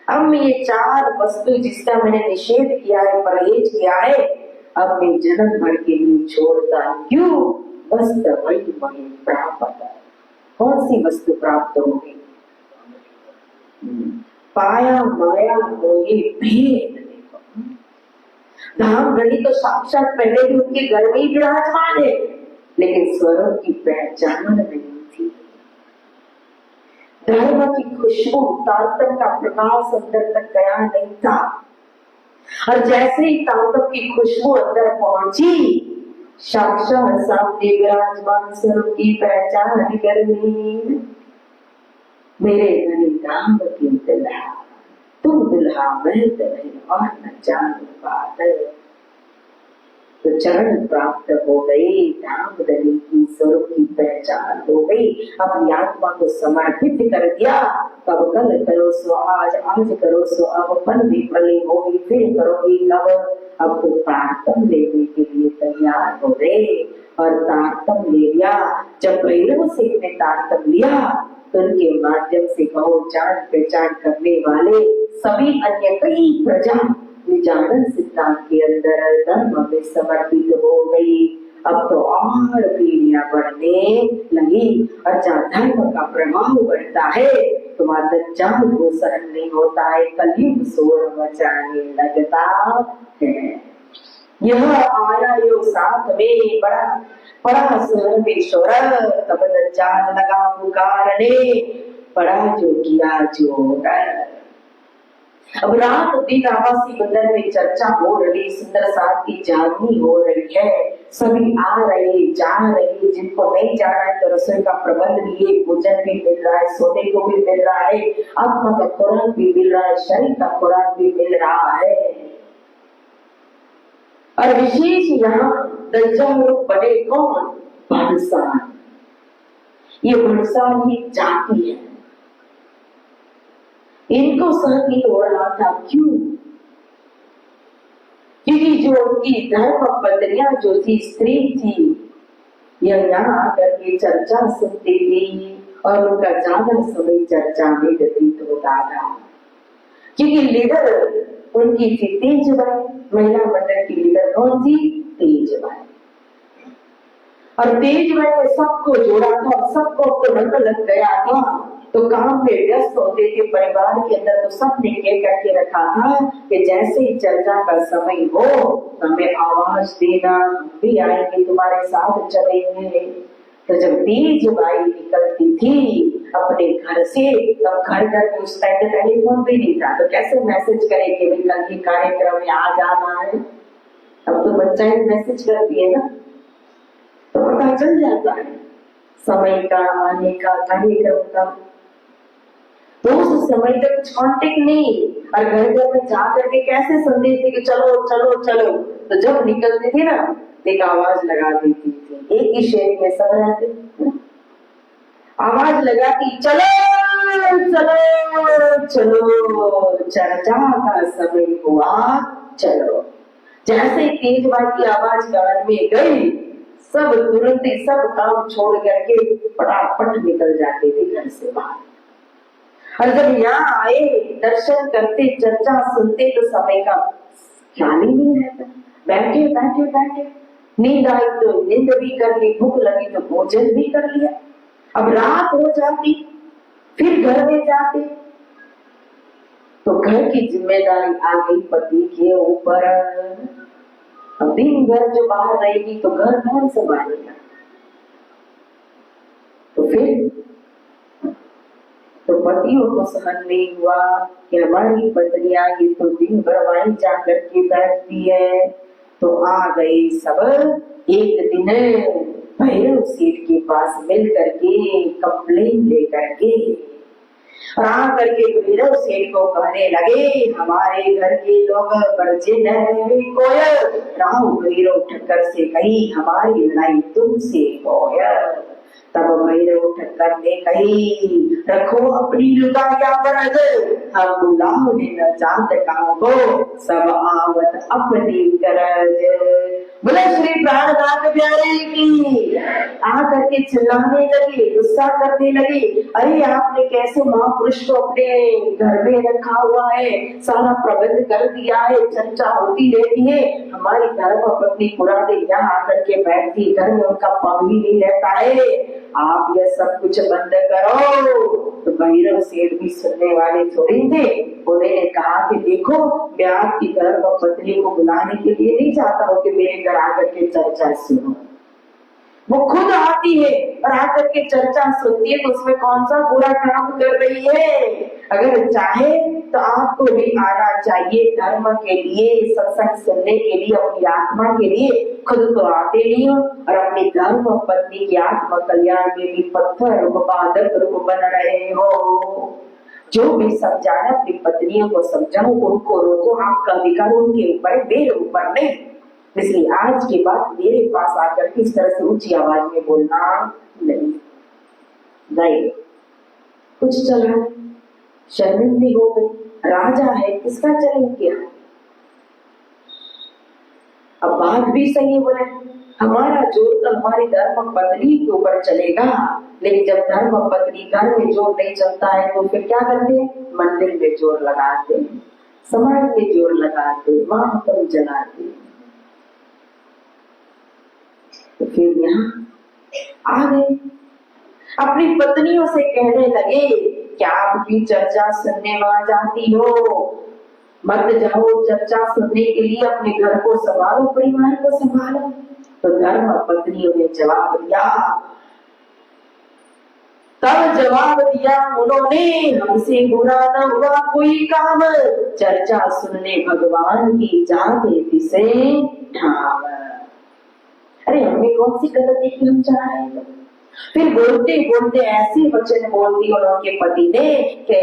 अब ये 4 वस्तु जिसका मैंने निषेध किया है, परहेज किया है, अब मैं जन्म भर के लिए छोड़ता क्यों? वस्तु वही वही प्राप्त। कौन सी वस्तु प्राप्त होगी? पाया माया मोहे भेद। धाम गणी तो साक्षात पहले भी उनके घर में ही विराजमान है, लेकिन स्वरूप की पहचान नहीं थी। धर्म की खुशबू, तारतम का प्रकाश अंदर तक गया नहीं था। और जैसे ही तारतम की खुशबू अंदर पहुंची, साक्षात सामने विराजमान स्वरूप की पहचान करनी। मेरे धनी नाम की दुल्हा, तुम दुल्हा मैं दुल्हन और न जान बात। तो चरण प्राप्त हो गई, धाम धनी की स्वरूप की पहचान हो गई। अपनी आत्मा को समर्पित कर दिया। कब कल करो सो आज, आज करो सो अब, पल भी पले होगी फिर करोगी कब। अब तो तारतम लेने के लिए तैयार हो गए और तारतम ले लिया। जब भैरव सिंह ने तारतम लिया तो उनके माध्यम से पहचान पहचान करने वाले सभी अन्य कई प्रजा निजानंद सिद्धांत के अंदर धर्म में समर्पित हो गई। अब तो और पीढ़ियां बढ़ने लगी और जहाँ धर्म का प्रभाव बढ़ता है तो वहाँ दज्जाल को सहन नहीं होता है, कलयुग शोर मचाने लगता है। यह आया यो साथ में बड़ा बड़ा सर्वेश्वर, तब दज्जाल लगा पुकारने, पड़ा जो किया जोर। अब रात दिन आवासी मंदिर में चर्चा हो रही, सुंदर साथ की जागनी हो रही है। सभी आ रहे जा रहे, जिनको नहीं जाना है तो रसोई का प्रबंध भी है, भोजन भी मिल रहा है, सोने को भी मिल रहा है, आत्मा का खुराक भी मिल रहा है, शरीर का खुराक भी मिल रहा है। और विशेष यहाँ दज्जाल लोग बड़े कौन? भड़साल। ये भड़साल ही जाति है, इनको सहन नहीं हो रहा था। क्यों? क्योंकि जो उनकी धर्म पत्नियां जो थी, स्त्री थी, यह यहाँ आकर के चर्चा सुनती थी और उनका ज्यादा समय चर्चा में व्यतीत होता था। क्योंकि लीडर उनकी थी तेजबाई, महिला मंडल की लीडर कौन थी? तेजबाई। और तेजबाई ने सबको जोड़ा था, सबको तो रंग लग गया था, तो काम में व्यस्त होते थे। परिवार के अंदर तो सबने ये करके रखा था कि जैसे ही चर्चा का समय हो हमें आवाज देना, भी आएंगे तुम्हारे साथ चलेंगे। तो जब तेजबाई निकलती थी अपने घर से, तब घर घर में उस टाइम टेलीफोन भी नहीं था, तो कैसे मैसेज करे कि भाई कल के कार्यक्रम में आ जाना है। अब तो बच्चा ही मैसेज करती है ना, तो पता चल जाता है समय का, आने का, कार्यक्रम का। तो उस समय तक कुछ कांटेक्ट नहीं, और घर घर में जा करके कैसे संदेश दे कि चलो चलो चलो। तो जब निकलते थे ना, एक आवाज लगा देती थी, एक ही शहर में सब रहते, आवाज लगाती, चलो चलो चलो, चर्चा का समय हुआ चलो। जैसे तेजबाई की आवाज कान में गई, सब तुरंत ही सब काम छोड़ करके फटाफट निकल जाते थे घर से बाहर। और जब यहाँ आए, दर्शन करते, चर्चा सुनते, तो समय का ख्याल ही नहीं रहता। बैठे बैठे बैठे, नींद आई तो नींद भी कर ली, भूख लगी तो भोजन भी कर लिया। अब रात हो जाती, फिर घर में जाते, तो घर की जिम्मेदारी आ गई पति के ऊपर। अब दिन भर जो बाहर रहेगी तो घर कौन संभालेगा? तो फिर तो पतियों को सहन नहीं हुआ कि हमारी पत्नियां ये तो दिन भर वहीं जा करके बैठती है। तो आ गए सब एक दिन भैरव सेठ के पास मिल करके कंप्लेन लेकर के, और आ करके भैरव सेठ को कहने लगे हमारे घर के लोग बरजे न रहे कोयल। राहु भैरव ठक्कर से कही हमारी लड़ाई तुमसे कोयल। तब भैरव ठक्कर ने कही रखो अपनी लुगाया बरद, हम बुलाओ न जात को सब आवत अपनी गरज। बोले श्री प्राणनाथ प्यारे की। आकर के चिल्लाने लगे, गुस्सा करने लगे, अरे आपने कैसे महापुरुष को अपने घर में रखा हुआ है, सारा प्रबंध कर दिया है, चर्चा होती रहती है, हमारी धर्म पत्नी पूरा दिन यहाँ आकर के बैठती, घर में उनका पग भी नहीं रहता है, आप यह सब कुछ बंद करो। तो भैरव सेठ भी सुनने वाले थोड़ी थे। उन्होंने कहा कि देखो मैं आपकी धर्म पत्नी को बुलाने के लिए नहीं चाहता हूँ कि मेरे घर आकर के चर्चा सुनो। वो खुद आती है और आकर के चर्चा सुनती है, तो उसमें कौन सा बुरा काम कर रही है। अगर चाहे तो आपको भी आना चाहिए धर्म के लिए, सत्संग सुनने के लिए, अपनी आत्मा के लिए। खुद तो आते नहीं हो और अपनी धर्म पत्नी की आत्मा कल्याण में भी पत्थर रूप बाधक रूप बन रहे हो। जो भी समझाना अपनी पत्नियों को समझाओ, उनको रोको, आपका अधिकार उनके ऊपर, मेरे ऊपर नहीं। इसलिए आज के बाद मेरे पास आकर के इस तरह से ऊंची आवाज में बोलना नहीं। कुछ चला, शर्मिंदी हो गई, राजा है किसका चले क्या। अब बात भी सही बोले, हमारा जोर तो हमारी धर्म पत्नी के ऊपर चलेगा, लेकिन जब धर्म पत्नी घर में जोर नहीं चलता है तो फिर क्या करते हैं, मंदिर में जोर लगाते हैं, समाज में जोर लगाते हैं, महात्म जलाते हैं। तो फिर यहाँ आ गए, अपनी पत्नियों से कहने लगे क्या आपकी चर्चा सुनने वहां जाती हो, मत जाओ चर्चा सुनने के लिए, अपने घर को संभालो, परिवार को संभालो। तो धर्म पत्नियों ने जवाब दिया, तब जवाब दिया उन्होंने, हमसे बुरा न हुआ कोई काम, चर्चा सुनने भगवान की जाते दिसे ठाम। अरे हमने कौन सी गलती की, हम जा रहे हैं। फिर बोलते बोलते ऐसे वचन बोल दिए उनके पति ने कि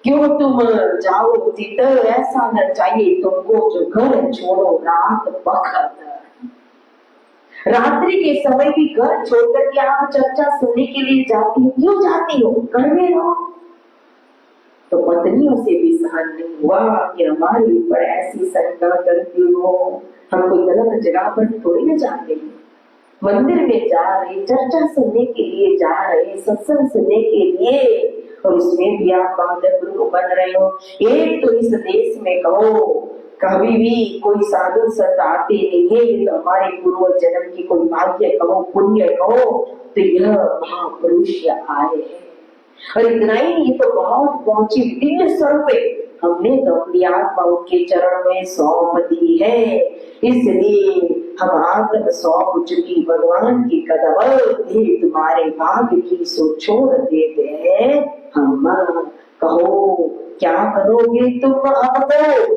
क्यों तुम जाओ चित, ऐसा न चाहिए तुमको जो घर छोड़ो रात बखत। रात्रि के समय भी घर छोड़कर के आप चर्चा सुनने के लिए जाती हो, क्यों जाती हो, घर में रहो। तो पत्नियों से भी सहन नहीं हुआ कि हमारे ऊपर ऐसी शंका करती हो, हम कोई गलत जगह पर थोड़ी न जाते हैं, मंदिर में जा रहे, चर्चा सुनने के लिए जा रहे, सत्संग सुनने के लिए, और उसमें भी आप बाधक रूप बन रहे हो। एक तो इस देश में कहो कभी भी कोई साधु संत आते नहीं है, ये तो हमारे पूर्व जन्म की कोई भाग्य कहो, पुण्य कहो, तो यह महापुरुष आए हैं। और इतना ही, ये तो बहुत पहुंची दिव्य स्वरूप है, हमने तो अपनी आत्मा उनके चरण में सौंप दी है, इसलिए हम आत्म सौंप चुकी भगवान की कदम, तुम्हारे भाग्य की सो छोड़ देते हैं हम। कहो क्या करोगे तुम अब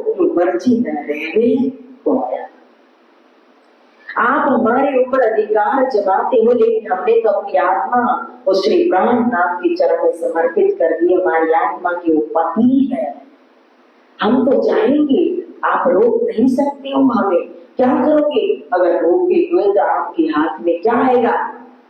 तो मर्जी न रहे बोया। आप हमारे ऊपर अधिकार जमाते हो, लेकिन हमने तो अपनी आत्मा उस श्री प्राण नाम के चरण में समर्पित कर दी, हमारी आत्मा के ऊपर ही है, हम तो जाएंगे, आप रोक नहीं सकते हो हमें। क्या करोगे, अगर रोके हुए तो आपके हाथ में क्या आएगा,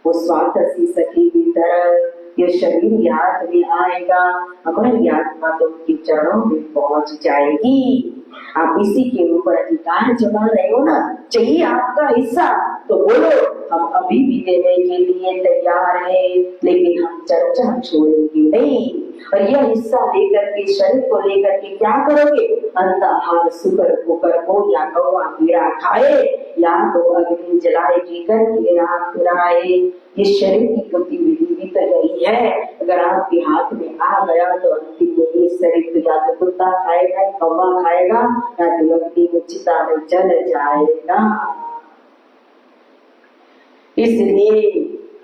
वो स्वार्थ सी सखी की तरह ये शरीर हाथ में आएगा, हमारी आत्मा तो उनके चरणों में पहुंच जाएगी। आप इसी के ऊपर अधिकार जमा रहे हो ना, चाहिए आपका हिस्सा तो बोलो, हम अभी भी देने के लिए तैयार हैं, लेकिन हम चर्चा छोड़ेंगे नहीं। और यह हिस्सा लेकर के, शरीर को लेकर के क्या करोगे, अंतहार सुकर पुकर हो, या कौवा कीड़ा खाए, या तो अग्नि जलाए जीकर के रात फिराए। ये शरीर की गतिविधि भी तो यही है, अगर आपके हाथ में आ गया तो अंतिम में ये शरीर तो या तो कुत्ता खाएगा, कौवा खाएगा, या तो अग्नि में चिता में जल जाएगा। इसलिए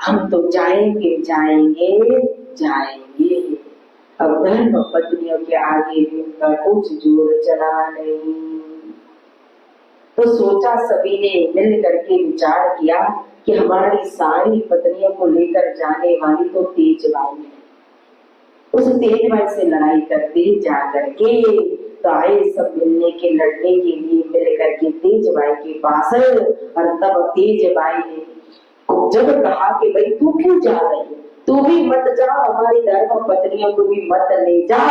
हम तो जाएंगे जाएंगे जाएंगे। अब धर्म पत्नियों के आगे भी उनका कुछ जोर चला नहीं। तो सोचा सभी ने मिल करके विचार किया कि हमारी सारी पत्नियों को लेकर जाने वाली तो तेजबाई है, उस तेजबाई से लड़ाई करते जा करके तो आए सब मिलने के लड़ने के लिए मिल करके तेजबाई के पास। और तब तेजबाई ने जब कहा कि भाई तू क्यों जा रही है, तू भी मत जा, हमारी धर्म पत्नियों को भी मत ले जा।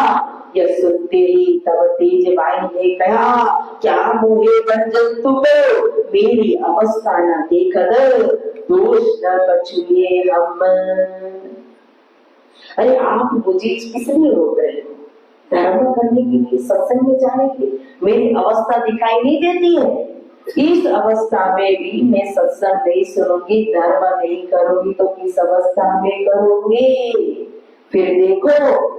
यह सुनते ही तब तेजबाई ने कहा, क्या मोहे बंजन तुम्हें मेरी अवस्था न देखद, दोष न बचुए हम। अरे आप मुझे किस लिए रोक रहे हो? धर्म करने के लिए, सत्संग में जाने के लिए मेरी अवस्था दिखाई नहीं देती है? इस अवस्था में भी मैं सत्संग नहीं सुनूंगी, धर्म नहीं करूंगी तो किस अवस्था में करूंगी? फिर देखो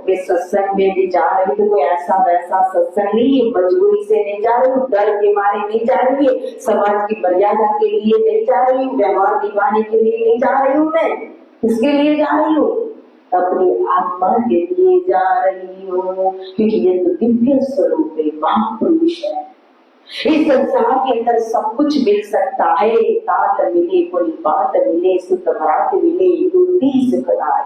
मैं सत्संग में भी जा रही तो कोई ऐसा वैसा सत्संग नहीं है, मजबूरी से नहीं जा रही हूँ, डर के मारे नहीं जा रही है, समाज की मर्यादा के लिए नहीं जा रही हूँ, व्यवहार निभाने के लिए नहीं जा रही हूँ, मैं किसके लिए जा रही हूँ? अपनी आत्मा के लिए जा रही हूँ, क्योंकि ये तो दिव्य स्वरूप है, महापुरुष है। इस संसार के अंदर सब कुछ मिल सकता है, तात मिले, कोई बात मिले, सुख भरात मिले, युक्ति सुखदाय,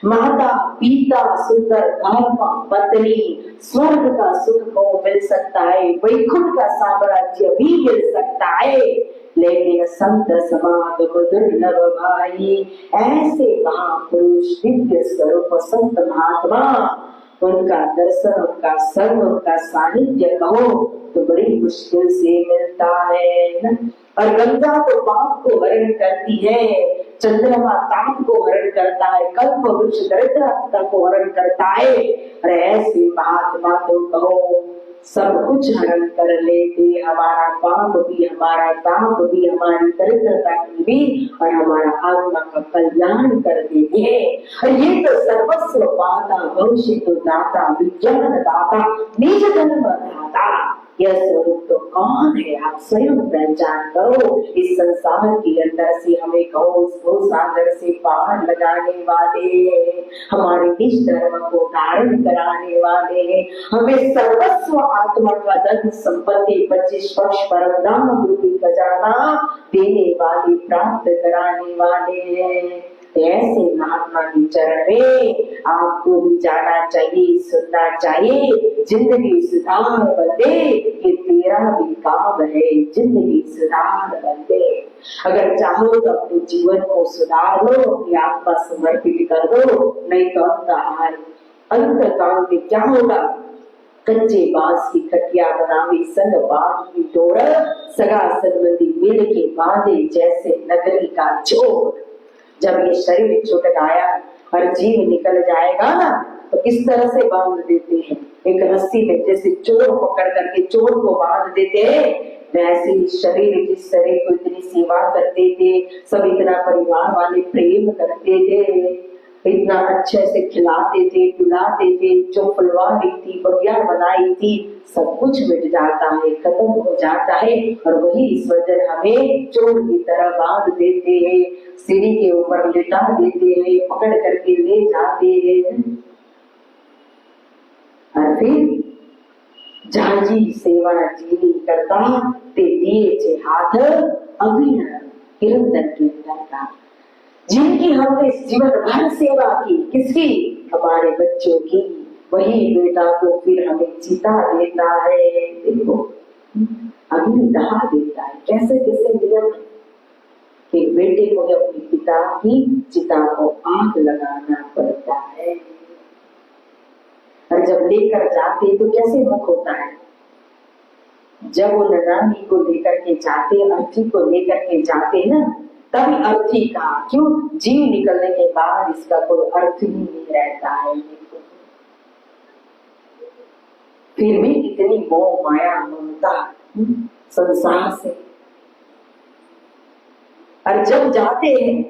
माता पिता सुंदर धर्म पत्नी, स्वर्ग का सुख को मिल सकता है, वैकुंठ का साम्राज्य भी मिल सकता है, लेकिन संत समागम दुर्लभ भाई। ऐसे महापुरुष दिव्य स्वरूप संत महात्मा, उनका दर्शन, उनका संग, उनका सानिध्य कहो तो बड़ी मुश्किल से मिलता है। और गंगा तो पाप को हरण करती है, चंद्रमा ताप को हरण करता है, कल्प वृक्ष दरिद्रता को हरण करता है, और ऐसे महात्मा तो कहो सब कुछ हरण कर लेते, हमारा पाप भी, हमारा ताप भी, हमारी दरिद्रता भी, और हमारा आत्मा का कल्याण कर देते हैं। और ये तो सर्वस्व पाता, भविष्य तो दाता, विज्ञान दाता, निज जन्म दाता, यह स्वरूप तो कौन है? आप स्वयं पहचान करो। इस संसार के अंदर से हमें कहो, इसको सागर से पार लगाने वाले, हमारे निज धर्म को धारण कराने वाले, हमें सर्वस्व आत्मा का धन संपत्ति 25 वर्ष परम धाम बुद्धि खजाना देने वाले, प्राप्त कराने वाले हैं। ऐसे महात्मा के चरण में आपको भी जाना चाहिए, सुनना चाहिए। जिंदगी सुधार बंदे, ये तेरा भी काम है, जिंदगी सुधार बंदे। अगर चाहो तो अपने जीवन को सुधार लो, अपनी आत्मा समर्पित कर दो, नहीं तो अंत काल में क्या होगा? कच्चे बांस की खटिया बनावी, संग बांध की डोर, सगा संबंधी मिल के बांधे जैसे नगरी का चोर। जब ये शरीर छूट गया और जीव निकल जाएगा ना, तो किस तरह से बांध देते हैं? एक रस्सी में जैसे चोर पकड़ करके चोर को बांध देते हैं, वैसे ही शरीर, जिस शरीर को इतनी सेवा करते थे, सब इतना परिवार वाले प्रेम करते थे, इतना अच्छे से खिलाते थे, पिलाते थे, जो फुलवारी थी, बढ़िया बनाई थी, सब कुछ मिट जाता है, खत्म हो जाता है, और वही ईश्वर हमें चोर की तरह बांध देते हैं, सीढ़ी के ऊपर लिटा देते हैं, पकड़ करके ले जाते हैं। और फिर जाजी सेवा जीनी करता ते दिए छे हाथ अग्नि किरंदन के करता। जिनकी हमने जीवन भर सेवा की, किसकी? हमारे बच्चों की, वही बेटा को फिर हमें चिता देता है। देखो अग्नि दहा देता है, कैसे कैसे नियम कि बेटे को अपने पिता की चिता को आग लगाना पड़ता है। और जब लेकर जाते तो कैसे मुख होता है? जब वो नानी को लेकर के जाते, अर्थी को लेकर के जाते ना, तभी अर्थी का, क्यों? जीव निकलने के बाद इसका कोई अर्थ ही नहीं रहता है। फिर भी कितनी मोह माया ममता संसार से। और जब जाते हैं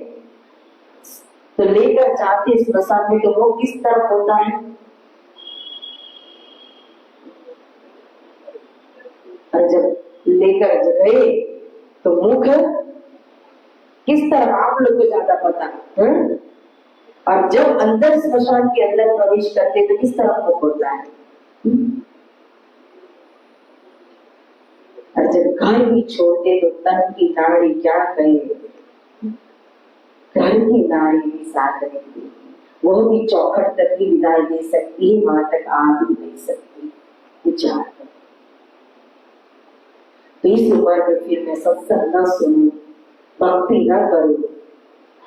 तो लेकर जाते स्मशान में, तो वो किस तरफ होता है? और जब लेकर गए तो मुख किस तरह आप लोग को ज्यादा पता है। और जब अंदर स्मशान के अंदर प्रवेश करते तो किस तरह को होता है। और जब घर भी छोड़ते तो तन की नाड़ी क्या कहे, घर की नाड़ी भी साथ रहती, वो भी चौखट तक ही विदाई दे सकती है, वहां तक आ भी नहीं सकती। विचार तो इस उम्र में फिर मैं सत्संग न सुनूं, भक्ति न करूं,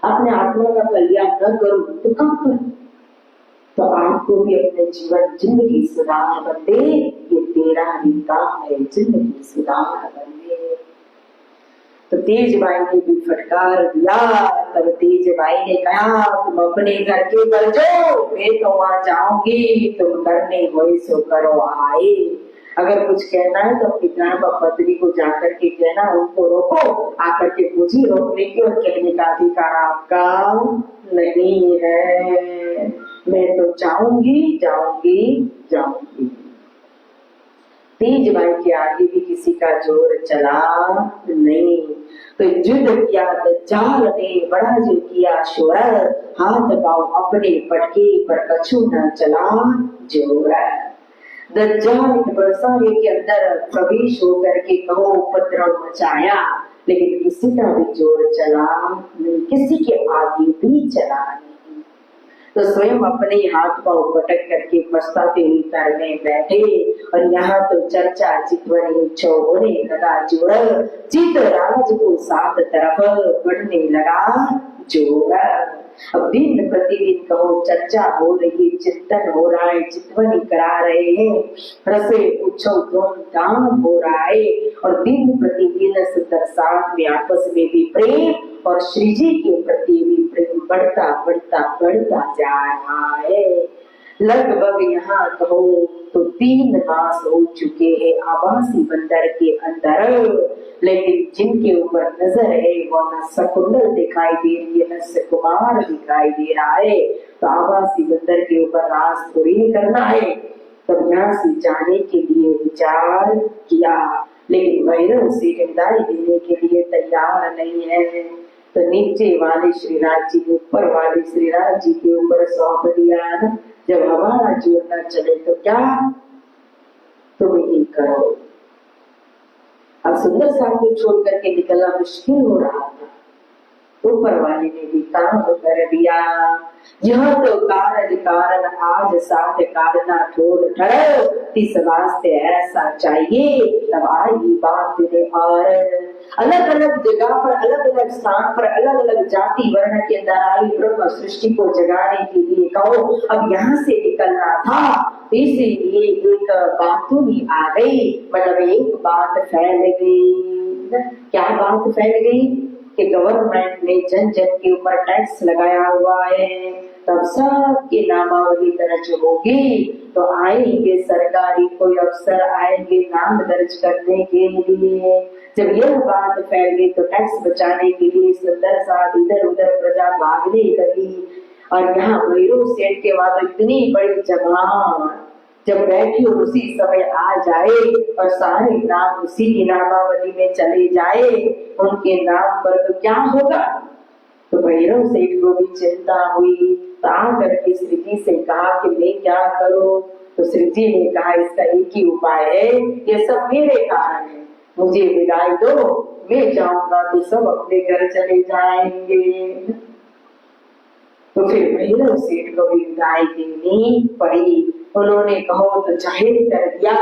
अपने आत्मा का कल्याण न करूं तो कब करूं। तो आपको भी अपने जीवन जिंदगी सुधार बंदे, ये तेरा ही काम है, जिंदगी सुधार बंदे। तो तेज भाई ने भी फटकार दिया। तब तेज भाई ने कहा तुम अपने घर के कर जाओ, मैं तो वहां जाऊंगी, तुम करने वही सो करो आए। अगर कुछ कहना है तो अपनी ग्राम पत्नी को जाकर के कहना, उनको रोको, आकर के मुझे रोकने की और कहने का अधिकार आपका नहीं है। मैं तो जाऊंगी जाऊंगी जाऊंगी। तेज भाई के आगे भी किसी का जोर चला नहीं। तो युद्ध किया दज्जाल ने, बड़ा जो किया शोर, हाथ पांव अपने पटके पर कछु न चला जोर। दज्जाल ने बरसाने के अंदर प्रवेश होकर के कहो उपद्रव मचाया, लेकिन किसी का भी जोर चला नहीं, किसी के आगे भी चला नहीं। तो स्वयं अपने हाथ पांव पटक करके पछताते हुए घर में बैठे। और यहाँ तो चर्चा चितवनी छो होने लगा जोर, चित राज को सात तरफ बढ़ने लगा जोर। अब दिन प्रतिदिन कहो चर्चा हो रही, चिंतन हो रहा है, चितवनी करा रहे हैं, रसे उत्सव धूमधाम हो रहा है। और दिन प्रतिदिन सुंदर साथ में आपस में भी प्रेम और श्री जी के प्रति भी प्रेम बढ़ता बढ़ता बढ़ता जा रहा है। लगभग यहाँ कहो तो 3 मास हो चुके हैं आवासी बंदर के अंदर, लेकिन जिनके ऊपर नजर है वो न शकुंतल दिखाई दे रही है, न सुकुमार दिखाई दे रहा है। तो आवासी बंदर के ऊपर राज थोड़ी करना है। तब यहाँ से जाने के लिए विचार किया, लेकिन भैरव से विदाई देने के लिए तैयार नहीं है। तो नीचे वाले श्रीनाथ जी ने ऊपर वाले श्रीनाथ जी के ऊपर सौंप दिया। जब हमारा जीवन न चले तो क्या तुम ही करो। अब सुंदर साहब को छोड़ करके निकलना मुश्किल हो रहा था, ऊपर वाले ने भी काम कर दिया। यह तो कारज कारण आज साथ कारना ठोर ठहरो, तिस वास्ते ऐसा चाहिए तब आएगी बात ने। और अलग अलग जगह पर, अलग अलग स्थान पर, अलग अलग जाति वर्ण के अंदर आई ब्रह्म सृष्टि को जगाने के लिए कहो अब यहाँ से निकलना था। इसीलिए एक बातूनी आ गई, मतलब एक बात फैल गई। क्या बात फैल गई कि गवर्नमेंट ने जन जन के ऊपर टैक्स लगाया हुआ है, तब सबकी नामावली दर्ज होगी। तो आएंगे सरकारी कोई अफसर आएंगे नाम दर्ज करने के लिए। जब यह बात फैल गई तो टैक्स बचाने के लिए सुंदर साथ इधर उधर प्रजा भागने लगी। और यहाँ भैरव सेठ के वहां तो इतनी बड़ी जमात जब बैठी और उसी समय आ जाए और सारे नाम उसी की नामावली में चले जाए, उनके नाम पर तो क्या होगा। तो भैरव सेठ को भी चिंता हुई, तो आकर के श्री जी से कहा कि मैं क्या करूं। तो श्री जी ने कहा इसका एक ही उपाय है, ये सब मेरे कारण है, मुझे विदाई दो, मैं जाऊंगा तो सब अपने घर चले जाएंगे। तो फिर भैरव सेठ को भी विदाई देनी पड़ी। उन्होंने कहो तो जाहिर कर दिया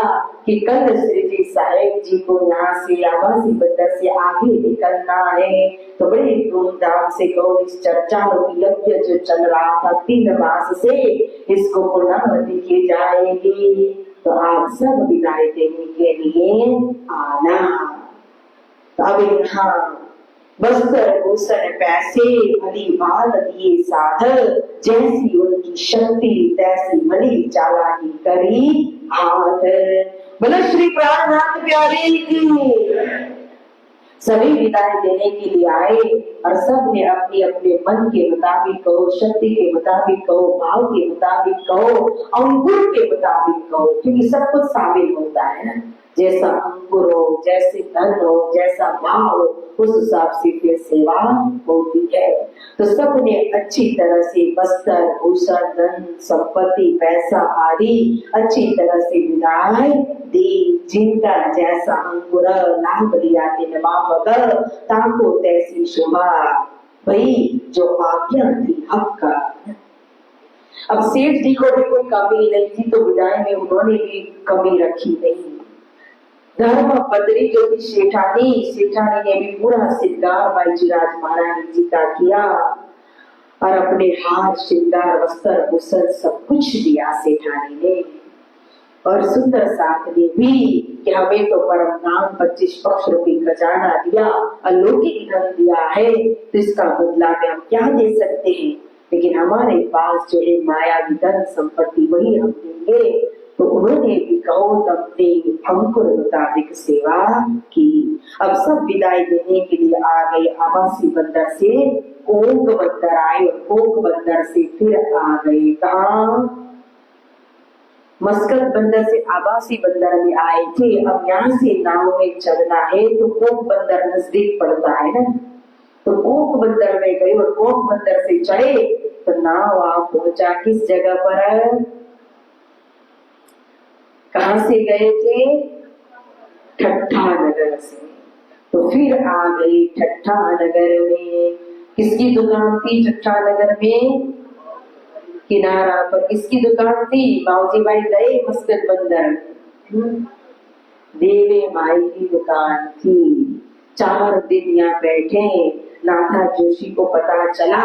कि कल श्री जी साहेब जी को यहाँ से आवासी बंदर से आगे निकलना है। तो बड़े धूमधाम से कहो इस चर्चा और यज्ञ जो चल रहा था 3 मास से, इसको पूर्णावती की जाएगी। तो आप सब विदाई देने के लिए आना। तो अब यहाँ वस्त्र भूषण पैसे भली बात दिए साध, जैसी उनकी शक्ति तैसी भली चालाकी करी हाथ। बोलो श्री प्राणनाथ प्यारे की। सभी विदाई देने के लिए आए और सब ने अपने अपने मन के मुताबिक कहो, शक्ति के मुताबिक कहो, भाव के मुताबिक कहो, अंकुर के मुताबिक कहो, क्योंकि सब कुछ शामिल होता है ना। जैसा अंकुर हो, जैसे धन हो, जैसा भाव हो, उस हिसाब से फिर सेवा होती है। तो सबने अच्छी तरह से वस्त्र, भूषण, धन, संपत्ति, पैसा आदि अच्छी तरह से विदाई दी। जिनका जैसा अंकुर लाभ लिया तिन मावक, ताको तैसी शोभा भई जो आज्ञा थी हक का। अब सेठ जी को भी कोई कमी नहीं थी, तो विदाई में उन्होंने भी कमी रखी नहीं। धर्म पत्नी जो थी सेठानी ने भी पूरा श्रृंगार बाईजीराज महारानी जी का किया और अपने हार, श्रृंगार, वस्त्र, भूषण सब कुछ दिया सेठानी ने। और सुंदर साथ ने भी कि हमें तो परम नाम 25 पक्ष रूपी खजाना दिया, अलौकिक धन दिया है, तो इसका बदला में हम क्या दे सकते हैं, लेकिन हमारे पास जो है मायावी धन संपत्ति वही हम देंगे। तो उन्होंने भी गौतम ने अंकुर मुताबिक सेवा की। अब सब विदाई देने के लिए आ गए। आवासी बंदर से कोक बंदर आए और कोक बंदर से फिर आ गए कहाँ, मस्कत बंदर से आवासी बंदर में आए थे। अब यहाँ से नाव में चलना है तो कोक बंदर नजदीक पड़ता है ना, तो कोक बंदर में गए और कोक बंदर से चढ़े तो नाव आप पहुंचा किस जगह पर, कहां से गए थे, ठट्ठा नगर से। तो फिर आ गई ठट्ठा नगर में। किसकी दुकान थी ठट्ठा नगर में, किनारा पर किसकी दुकान थी, बाबूजी भाई गए मस्कत बंदर, देवे माई की दुकान थी। 4 दिन यहाँ बैठे। नाथा जोशी को पता चला,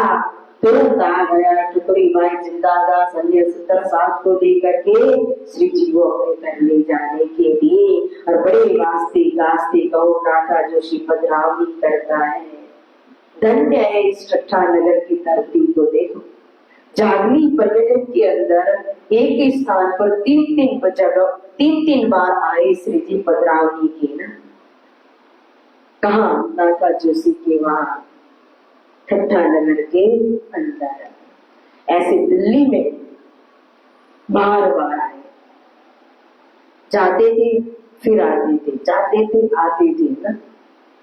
तुरंत आ गया टुकड़ी माई जिंदादास अन्य 70 साथ को लेकर के श्री जी को अपने घर ले जाने के लिए। और बड़े वास्ते गास्ते कहो नाथा जोशी पधरावनी करता है। धन्य है इस ठट्ठा नगर की धरती को देखो। जागली पर्यटन के अंदर एक ही स्थान पर 3 बार आए श्री जी पधरावनी के ना, कहा नाथा जोशी के वहां ठट्ठा नगर के अंदर। ऐसे दिल्ली में बार बार आए, जाते थे फिर आते थे, जाते थे आते थे ना।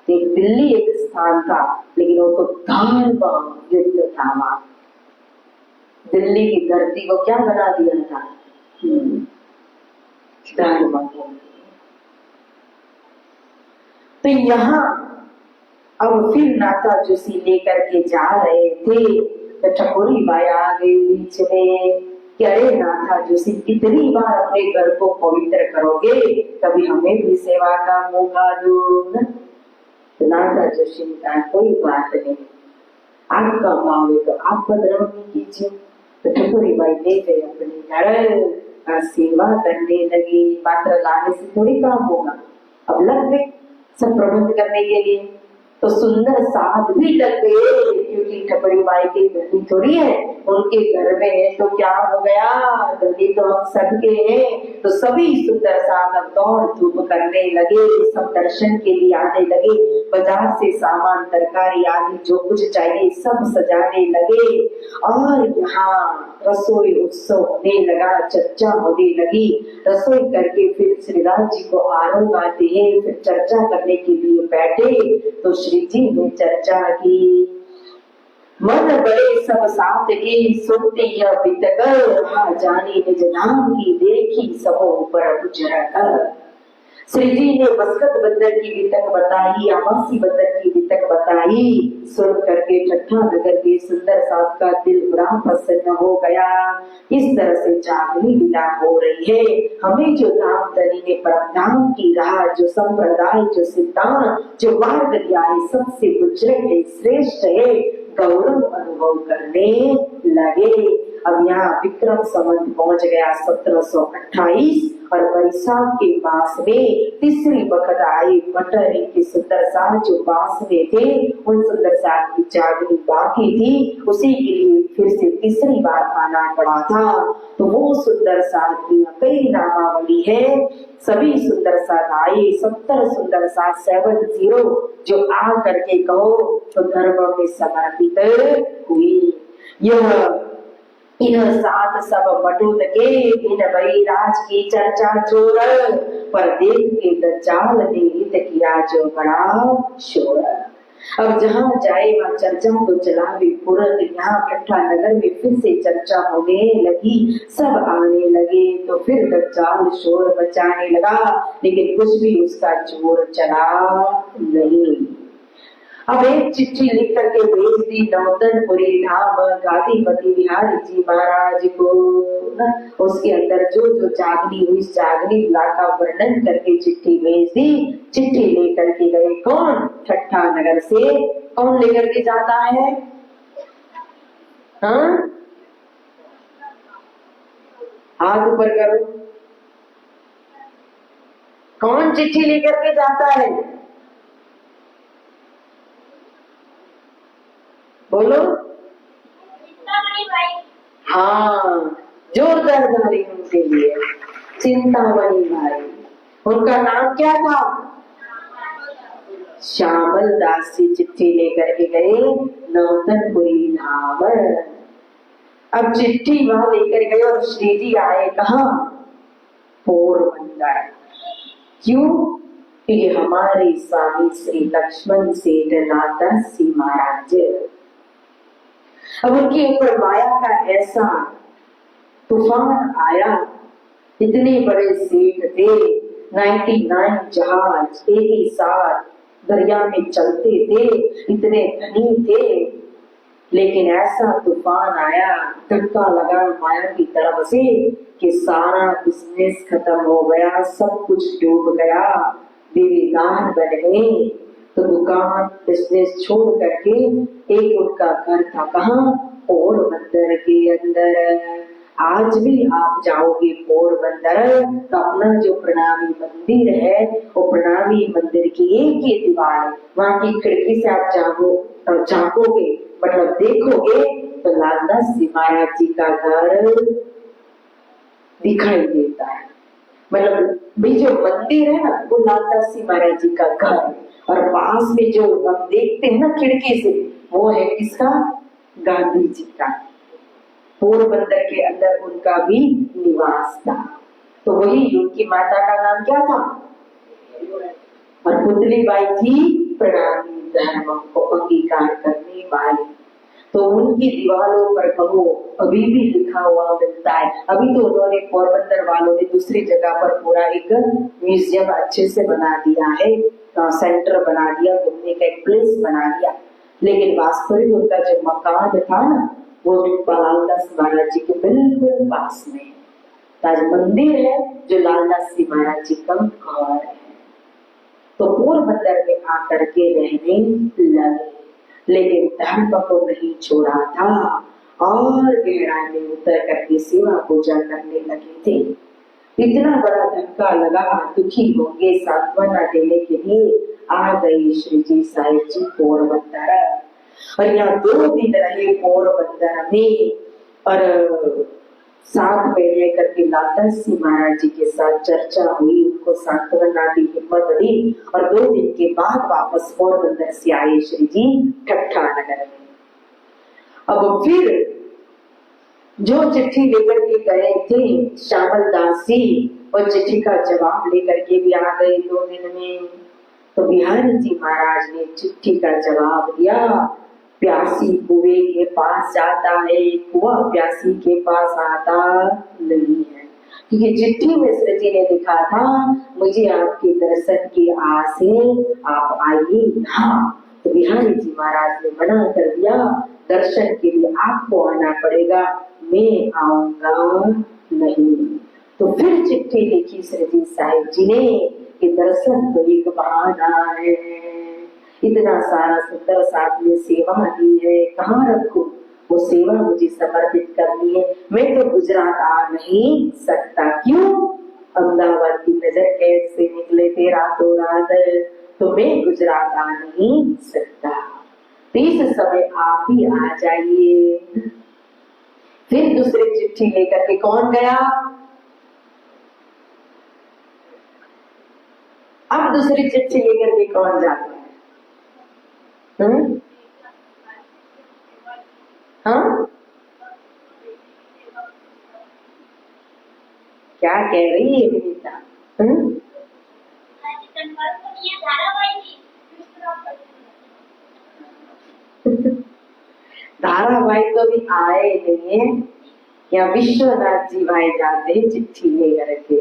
एक दिल्ली एक स्थान था, लेकिन वो तो धारवां युद्ध था वहां। दिल्ली की धरती को क्या बना दिया था, धारवां। तो यहाँ अब फिर नाथा जोशी लेकर के जा रहे थे तो ठकुरी बाई आ गई बीच में कि अरे नाथा जोशी कितनी बार अपने घर को पवित्र करोगे, कभी हमें भी सेवा का मौका दो ना। तो नाथा जोशी ने कहा कोई बात नहीं, आपका भाव है तो आप बदनामी कीजिए। तो ठकुरी बाई ले गए अपने घर, सेवा करने लगी। पात्र लाने से थोड़ी काम होगा, अब लग गए सब प्रबंध करने के लिए। तो सुंदर साथ भी लग गए, क्योंकि ठकुरी बाई की धनी थोड़ी है, उनके घर में है तो क्या हो गया, धनी तो हम सबके हैं। तो सभी सुंदर साथ अब दौड़ धूप करने लगे, सब दर्शन के लिए आने लगे। बाजार से सामान, तरकारी आदि जो कुछ चाहिए सब सजाने लगे। और यहाँ रसोई उत्सव होने लगा, चर्चा होने लगी। रसोई करके फिर श्री राज जी को आरोप आते हैं, फिर चर्चा करने के लिए बैठे। तो श्री जी ने चर्चा की, मन बड़े सब साथ के सुनते यह बितकर, जानी निज नाम की देखी सबों पर गुजर। श्री जी ने मस्कत बंदर की वितक बताई, आवासी बंदर की वितक बताई। सुन करके ठट्ठा नगर के सुंदर साथ का दिल बड़ा प्रसन्न हो गया। इस तरह से जागनी लीला हो रही है। हमें जो धाम धनी ने परम धाम की राह, जो संप्रदाय, जो सिद्धांत, जो मार्ग दिया है, सबसे उज्जवल है, श्रेष्ठ है, गौरव अनुभव करने लगे। अब यहाँ विक्रम संवत पहुंच गया 1728 और वैशाख के मास में तीसरी वक्त आए बटर के सुंदर साथ जो पास में थे, उन सुंदर साथ की जागनी बाकी थी, उसी के लिए फिर से तीसरी बार आना पड़ा था। तो वो सुंदर साथ की कई नामावली है। सभी सुंदर साथ आए, 70 सुंदर साथ 70 जो आ करके कहो तो धर्म में समर्पित हुई। यह इन सात सब बटुत के इन बई राज की चर्चा चोर, पर देख के दज्जाल ने हित किया जो बड़ा शोर। अब जहाँ जाए वहाँ चर्चा तो चलावे तुरंत, यहाँ कट्ठा नगर में फिर से चर्चा होने लगी, सब आने लगे तो फिर दज्जाल शोर मचाने लगा, लेकिन कुछ भी उसका जोर चला नहीं। अब एक चिट्ठी लिख करके भेज दी नौतनपुरी धाम गादीपति बिहारी जी महाराज को। उसके अंदर जो जो जागनी हुई जागनी ला का वर्णन करके चिट्ठी भेज दी। चिट्ठी लेकर के गए कौन? ठट्ठा नगर से। कौन लेकर के जाता है? हाँ, हाथ ऊपर करो। कौन चिट्ठी लेकर के जाता है? बोलो। हाँ, जोरदार ताली उनके लिए। चिंतामणि भाई, उनका नाम क्या था? श्यामल दास जी चिट्ठी लेकर के गए नौतनपुरी धाम। अब चिट्ठी वहां लेकर गए और श्री जी आए कहाँ? पोरबंदर। क्यों? कि हमारे स्वामी श्री लक्ष्मण सेठ नाथ जी महाराज। अब उनके ऊपर माया का ऐसा तूफान आया। इतने बड़े सेठ थे, 99 जहाज एक ही साथ दरिया में चलते थे, इतने धनी थे, लेकिन ऐसा तूफान आया, धक्का लगा माया की तरफ से कि सारा बिजनेस खत्म हो गया, सब कुछ डूब गया, देवीदार बन गए। तो दुकान बिजनेस छोड़ करके एक उनका घर था कहाँ? पोरबंदर के अंदर। आज भी आप जाओगे पोरबंदर तो अपना जो प्रणामी मंदिर है, वो प्रणामी मंदिर की एक ही दीवार, वहां की खिड़की से आप झांकोगे, मतलब देखोगे तो लालदास जी महाराज जी का घर दिखाई देता है। मतलब भी जो मंदिर है ना, वो लालदास जी महाराज जी का घर, और पास में जो हम देखते हैं ना खिड़की से, वो है किसका? गांधी जी का। पोरबंदर के अंदर उनका भी निवास था। तो वही उनकी माता का नाम क्या था? और पुतली बाई थी प्रणामी धर्म को अंगीकार करने वाली। तो उनकी दीवारों पर कहो अभी भी लिखा हुआ मिलता है। अभी तो उन्होंने पोरबंदर वालों ने दूसरी जगह पर पूरा एक म्यूजियम अच्छे से बना दिया है, सेंटर बना दिया, घूमने का एक प्लेस बना दिया, लेकिन वास्तविक उनका जो मकान था ना, वो लालदास महाराज जी के बिल्कुल पास में ताज मंदिर है, जो लालदास जी महाराज जी का घर है। तो पोरबंदर में आकर के रहने लगे, लेकिन धर्म को नहीं छोड़ा था और गहराई में उतर करके सेवा पूजा करने लगे थे। इतना बड़ा धक्का लगा, दुखी होंगे, सांत्वना देने के लिए आ गए श्री जी साहिब जी पोरबंदर। और यहाँ 2 दिन रहे पोरबंदर में, और साथ में रह करके लालदास जी महाराज जी के साथ चर्चा हुई, उनको सांत्वना दी, हिम्मत दी, और 2 दिन के बाद वापस पोरबंदर से आए श्री जी ठट्ठा नगर में। अब फिर जो चिट्ठी लेकर के गए थे श्यामल दास जी, और चिट्ठी का जवाब लेकर के भी आ गए 2 दिन में। तो बिहारी जी महाराज ने चिट्ठी का जवाब दिया, प्यासी कुएं के पास जाता है, कुआं प्यासी के पास आता नहीं है। क्योंकि चिट्ठी में श्री जी ने लिखा था, मुझे आपके दर्शन की आस है, आप आइए ना। तो बिहारी जी महाराज ने मना कर दिया, दर्शन के लिए आपको आना पड़ेगा, मैं आऊंगा नहीं। तो फिर चिट्ठी लिखी श्री जी साहिब जी ने कि दर्शन तो एक बहाना है, इतना सारा सुंदर साथ में सेवा दी है, कहाँ रखूं? वो सेवा मुझे समर्पित करनी है, मैं तो गुजरात आ नहीं सकता। क्यों? अहमदाबाद की नजर कैसे निकले थे रातों रात, तो मैं गुजरात आ नहीं सकता। इस समय आप ही आ जाइए। फिर दूसरी चिट्ठी लेकर के कौन गया? अब दूसरी चिट्ठी लेकर के कौन जाता है? हाँ, क्या कह रही है विनीता? धारावाहिक तो भी आए नहीं है, या विश्वनाथ जी भाई जाते चिट्ठी लेकर के।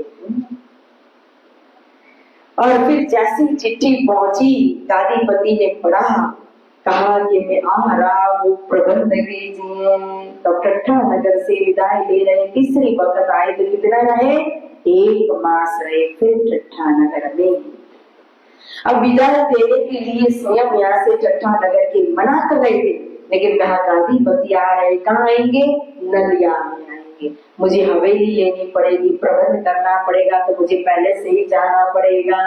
और फिर जैसी चिट्ठी पहुंची, गादीपति ने पढ़ा, कहा कि मैं आ रहा हूँ प्रबंध कीजिए। तो ठट्ठा नगर से विदाई ले रहे, तीसरी वक्त आए तो कितना रहे? 1 मास रहे फिर ठट्ठा नगर में। अब विदाई देने के लिए स्वयं यहाँ से ठट्ठा नगर के मना कर रहे थे, लेकिन कहा गादीपति आ रहे, कहाँ आएंगे? नलिया में आएंगे, मुझे हवेली लेनी पड़ेगी, प्रबंध करना पड़ेगा, तो मुझे पहले से ही जाना पड़ेगा।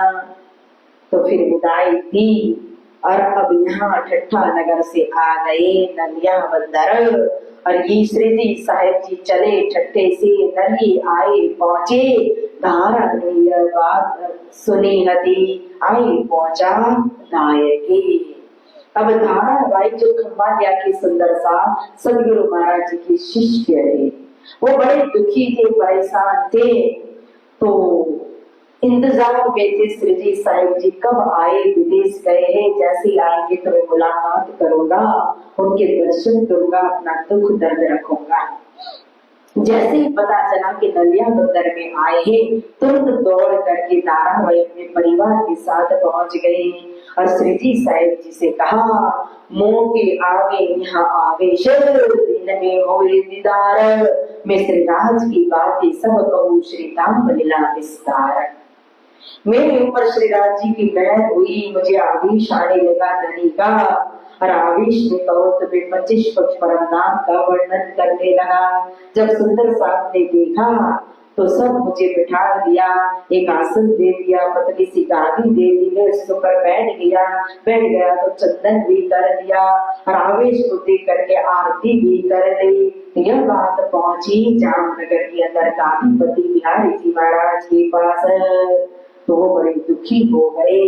तो फिर विदाई दी और अब यहाँ ठट्ठा नगर से आ गए नलिया बंदर। और ये श्री साहिब जी चले ठट्ठे से नली आए पहुंचे। धारा ने यह बात सुनी नदी आई पहुंचा नायके। अब धारावाहिक जो खंबालिया के सुंदर सा सदगुरु महाराज जी के शिष्य थे, वो बड़े दुखी थे, परेशान थे। तो इंतजार में थे श्री जी साहिब जी कब आए, विदेश गए हैं, जैसे आएंगे तो मैं मुलाकात करूंगा, उनके दर्शन करूंगा, अपना दुख दर्द रखूंगा। जैसे ही पता चला कि नलिया बंदर में आए हैं, तुरंत दौड़ करके धारावाहिक अपने परिवार के साथ पहुंच गए और श्री जी साहिब जी से कहा, मोह के आगे यहाँ आवेश, दिन में होए दीदार, मैं श्री राज की बातें सब कहूँ, श्री धाम लीला विस्तार। मेरे ऊपर श्री राज जी की मेहर हुई, मुझे आवेश आने लगा नदी का, और आवेश में कहो तो मैं 25 पक्ष परम नाम का वर्णन करने लगा। जब सुंदर साहब ने देखा तो सब मुझे बिठा दिया, एक आसन दे दिया, पतली सी गादी दे दी, मैं उसके ऊपर बैठ गया तो चंदन भी कर दिया और आवेश को देख करके आरती भी कर दी। यह बात पहुंची जामनगर के अंदर गादीपति बिहारी जी महाराज के पास। तो वो बड़े दुखी हो गए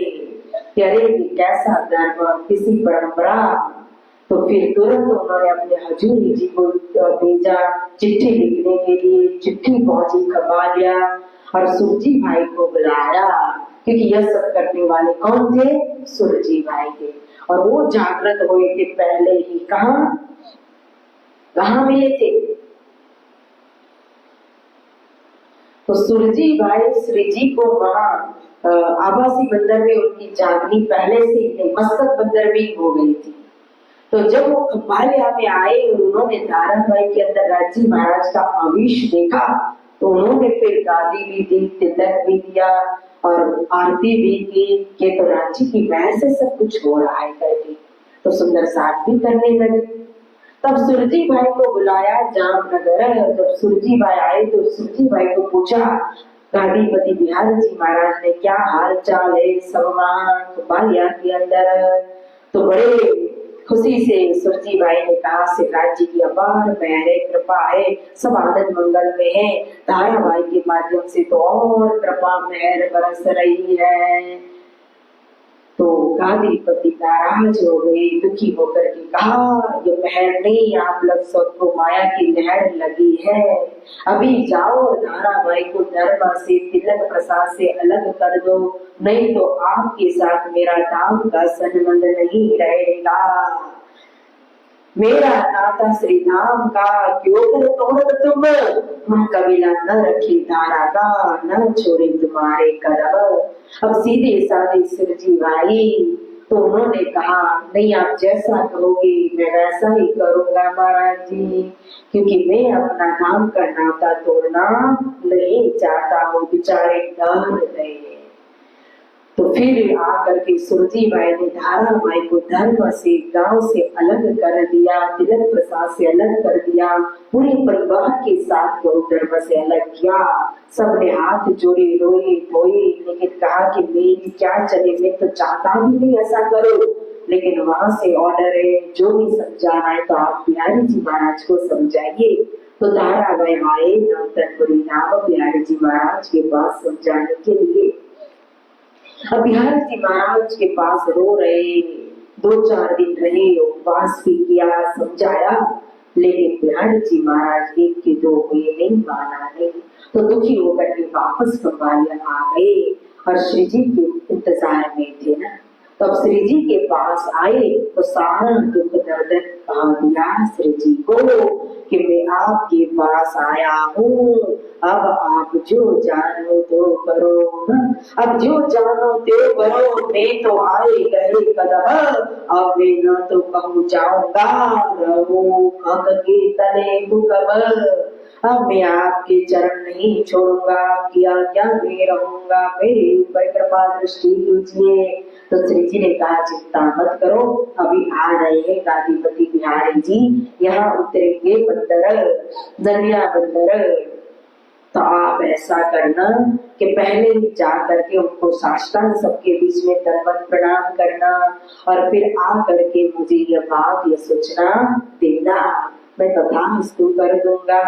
कि अरे कैसा धर्म, किसी परंपरा। तो फिर तुरंत उन्होंने अपने हजूरी जी को भेजा चिट्ठी लिखने के लिए। चिट्ठी पहुंची खंबालिया और सुरजी भाई को बुलाया, क्योंकि यह सब करने वाले कौन थे? सुरजी भाई थे। और वो जागृत हुए थे पहले ही, कहाँ मिले थे? तो सुरजी भाई श्री जी को वहाँ आभासी बंदर में उनकी जागनी पहले से ही मस्तक बंदर भी हो गई थी। तो जब वो खंबालिया में आए और उन्होंने धारावाहिक के अंदर राजी महाराज का आवेश देखा, तो उन्होंने फिर गादी भी दी, तिलक भी दिया और आरती भी की कि तो रांची की महल से सब कुछ हो रहा है करके। तो सुंदर साथ भी करने लगे। तब सुरजी भाई को बुलाया जामनगर। जब सुरजी भाई आए तो सुरजी भाई को पूछा, गादीपति बिहारी जी महाराज ने क्या हाल चाल है खंबालिया के अंदर? तो बड़े खुशी से सुरजी भाई ने कहा, सिराज जी की अपार मेहर कृपा है, सब आनंद मंगल में है, धारावाहिक के माध्यम से तो और कृपा मेहर बरस रही है। तो गादीपति नाराज हो गए, दुखी होकर के कहा, ये मेहर नहीं, आप लोग सबको माया की लहर लगी है। अभी जाओ धारावाहिक को धर्म से तिलक प्रसाद से अलग कर दो, नहीं तो आपके साथ मेरा धाम का संबंध नहीं रहेगा। मेरा नाता श्री धाम का क्यों कर तोड़ तुम कबीला न रखी धारा का, न छोड़े तुम्हारे करब। अब सीधे साधे सुरजी भाई तो उन्होंने कहा, नहीं आप जैसा कहोगे मैं वैसा ही करूंगा महाराज जी, क्योंकि मैं अपना धाम का नाता तोड़ना नहीं चाहता हूँ, बेचारे डर गए। तो फिर आकर के सुरजी भाई ने धारावाहिक को धर्म से गांव से अलग कर दिया, तिलक प्रसाद से अलग कर दिया, पूरे परिवार के साथ को धर्म से अलग किया। सबने हाथ जोड़े, रोए धोए, लेकिन कहा कि मेरी क्या चले, मैं तो चाहता भी नहीं ऐसा करो, लेकिन वहां से ऑर्डर है, जो भी समझाना है तो आप बिहारी जी महाराज को समझाइए। तो धारावाहिक आए नवतनपुरी नाम बिहारी जी महाराज के पास समझाने के लिए। अब बिहारी जी महाराज के पास रो रहे, 2-4 दिन रहे, उपवास भी किया, समझाया, लेकिन बिहारी जी महाराज एक के दो हुए नहीं, माना नहीं। तो दुखी होकर के वापस खंबालिया आ गए और श्री जी के इंतजार में थे ना। तब श्री जी के पास आए तो सारा दुख दर्द कहा दिया श्री जी को कि मैं आपके पास आया हूँ, अब आप जो जानो तो करो ना, अब जो जानो तो करो, मैं तो आए गए कदम, अब मैं न तो कहूँ जाऊंगा रहो खग के तले मुकब, अब मैं आपके चरण नहीं छोड़ूंगा, आपकी आज्ञा में रहूंगा, मेरे ऊपर कृपा दृष्टि कीजिए। तो श्री जी ने कहा चिंता मत करो, अभी आ रहे हैं गादीपति बिहारी जी, यहाँ उतरेंगे बंदर दरिया बंदर। तो आप ऐसा करना कि पहले ही जा करके उनको साष्टांग सबके बीच में दंडवत प्रणाम करना और फिर आ करके मुझे यह बात यह सूचना देना, मैं तथास्तु कर दूंगा।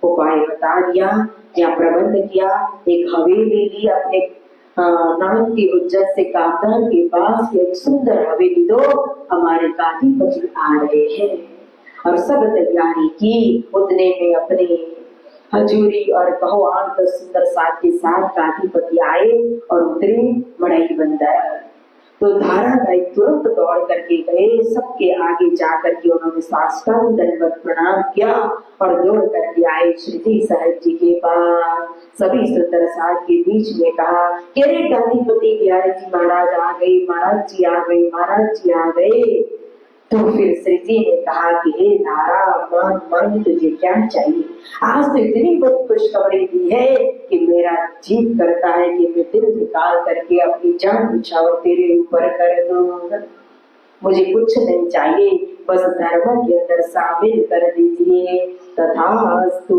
उपाय बता दिया, या प्रबंध किया, एक हवेली ली अपने नाम की उज्जत से कामदार के पास, एक सुंदर हवेली दो, हमारे गादीपति आ रहे हैं। और सब तैयारी की, उतने में अपने हजूरी और कहो 8-10 सुंदर साथ के साथ गादीपति आए और उतरे मड़ई बंदर। तो धारावाहिक तुरंत दौड़ करके गए, सबके आगे जा करके उन्होंने साष्टांग दंडवत प्रणाम किया और दौड़ करके आए श्री जी साहिब जी के पास। सभी सुंदर साथ के बीच में कहा कि अरे गादीपति बिहारी जी महाराज आ गए, महाराज जी आ गए, महाराज जी आ गए। तो फिर श्री जी ने कहा कि हे धारा मन तुझे क्या चाहिए, आज तो इतनी बड़ी खुशखबरी दी है कि मेरा जी करता है कि मैं दिल निकाल करके अपनी जान बिछावर तेरे ऊपर कर दूं। मुझे कुछ नहीं चाहिए, बस धर्म के अंदर शामिल कर दीजिए। तथास्तु।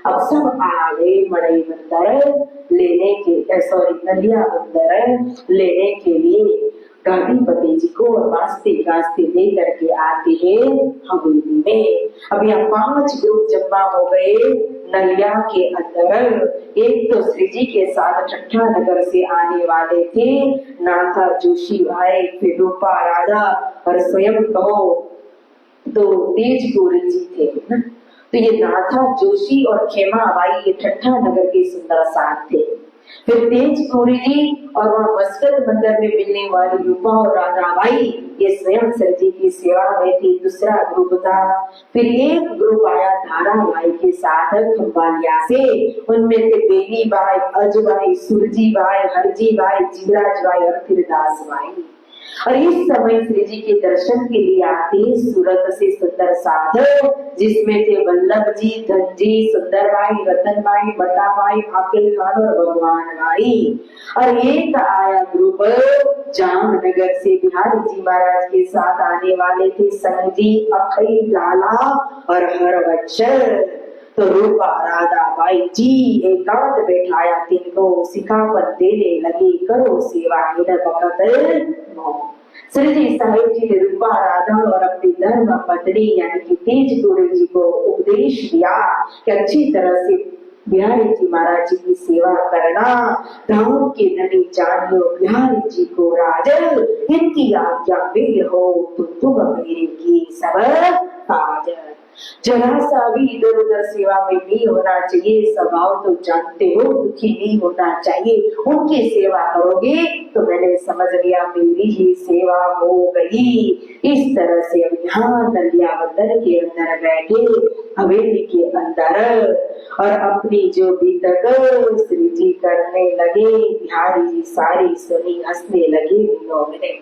अब सब आ गए मड़ई बंदर लेने के, सॉरी नलिया बंदर लेने के लिए गादीपति जी को, और वास्ते गास्ते ले करके आते हैं हवेली में। अब यहाँ 5 ग्रुप जमा हो गए नलिया के अंदर। एक तो श्री जी के साथ ठट्ठा नगर से आने वाले थे नाथा जोशी भाई, फिर रूपा राधा और स्वयं कहो तो तेजपुरी जी थे ना। तो ये नाथा जोशी और खेमा बाई ये ठट्ठा नगर के सुंदर साथ थे। फिर तेजपुरी जी और वहाँ मस्कत मंदिर में मिलने वाली रूपा और राधाबाई ये स्वयं सर जी की सेवा में थी, दूसरा ग्रुप था। फिर एक ग्रुप आया धाराबाई के साथ खंबालिया से, उनमें थे बेली बाई, अजबाई, सुरजी बाई, हरजी बाई, जीवराज बाई और फिर दास बाई। और इस समय श्री जी के दर्शन के लिए आते सूरत से सुंदर साधु, जिसमें थे वल्लभ जी, धन जी, सुंदर बाई, रतन बाई, बटा बाई, आकिल खान और भगवान बाई। और एक आया ग्रुप जामनगर से बिहारी जी महाराज के साथ आने वाले थे संग जी, अखई, लाला और हरवक्षर। तो रूपा राधा बाई जी एकांत बैठाया तिनको, सिखापत देने लगी, करो सेवा इन बखत। श्री जी साहिब जी ने रूपा राधा और अपनी धर्म पत्नी यानी कि तेजपुरी जी को उपदेश दिया कि अच्छी तरह से बिहारी जी महाराज जी की सेवा करना, धाम के नदी जानियो बिहारी जी को राजल, इनकी आज्ञा में हो तो तुम मेरे की सब काज। जरा सा भी इधर उधर सेवा में नहीं होना चाहिए, स्वभाव तो जानते हो दुखी नहीं होना चाहिए, उनकी सेवा करोगे तो मैंने समझ लिया मेरी ही सेवा हो गई। इस तरह से अब यहाँ नलिया बंदर के अंदर बैठे हवेली के अंदर और अपनी जो बीतक श्री जी करने लगे, बिहारी जी सारी सुनी हंसने लगे विनोदने।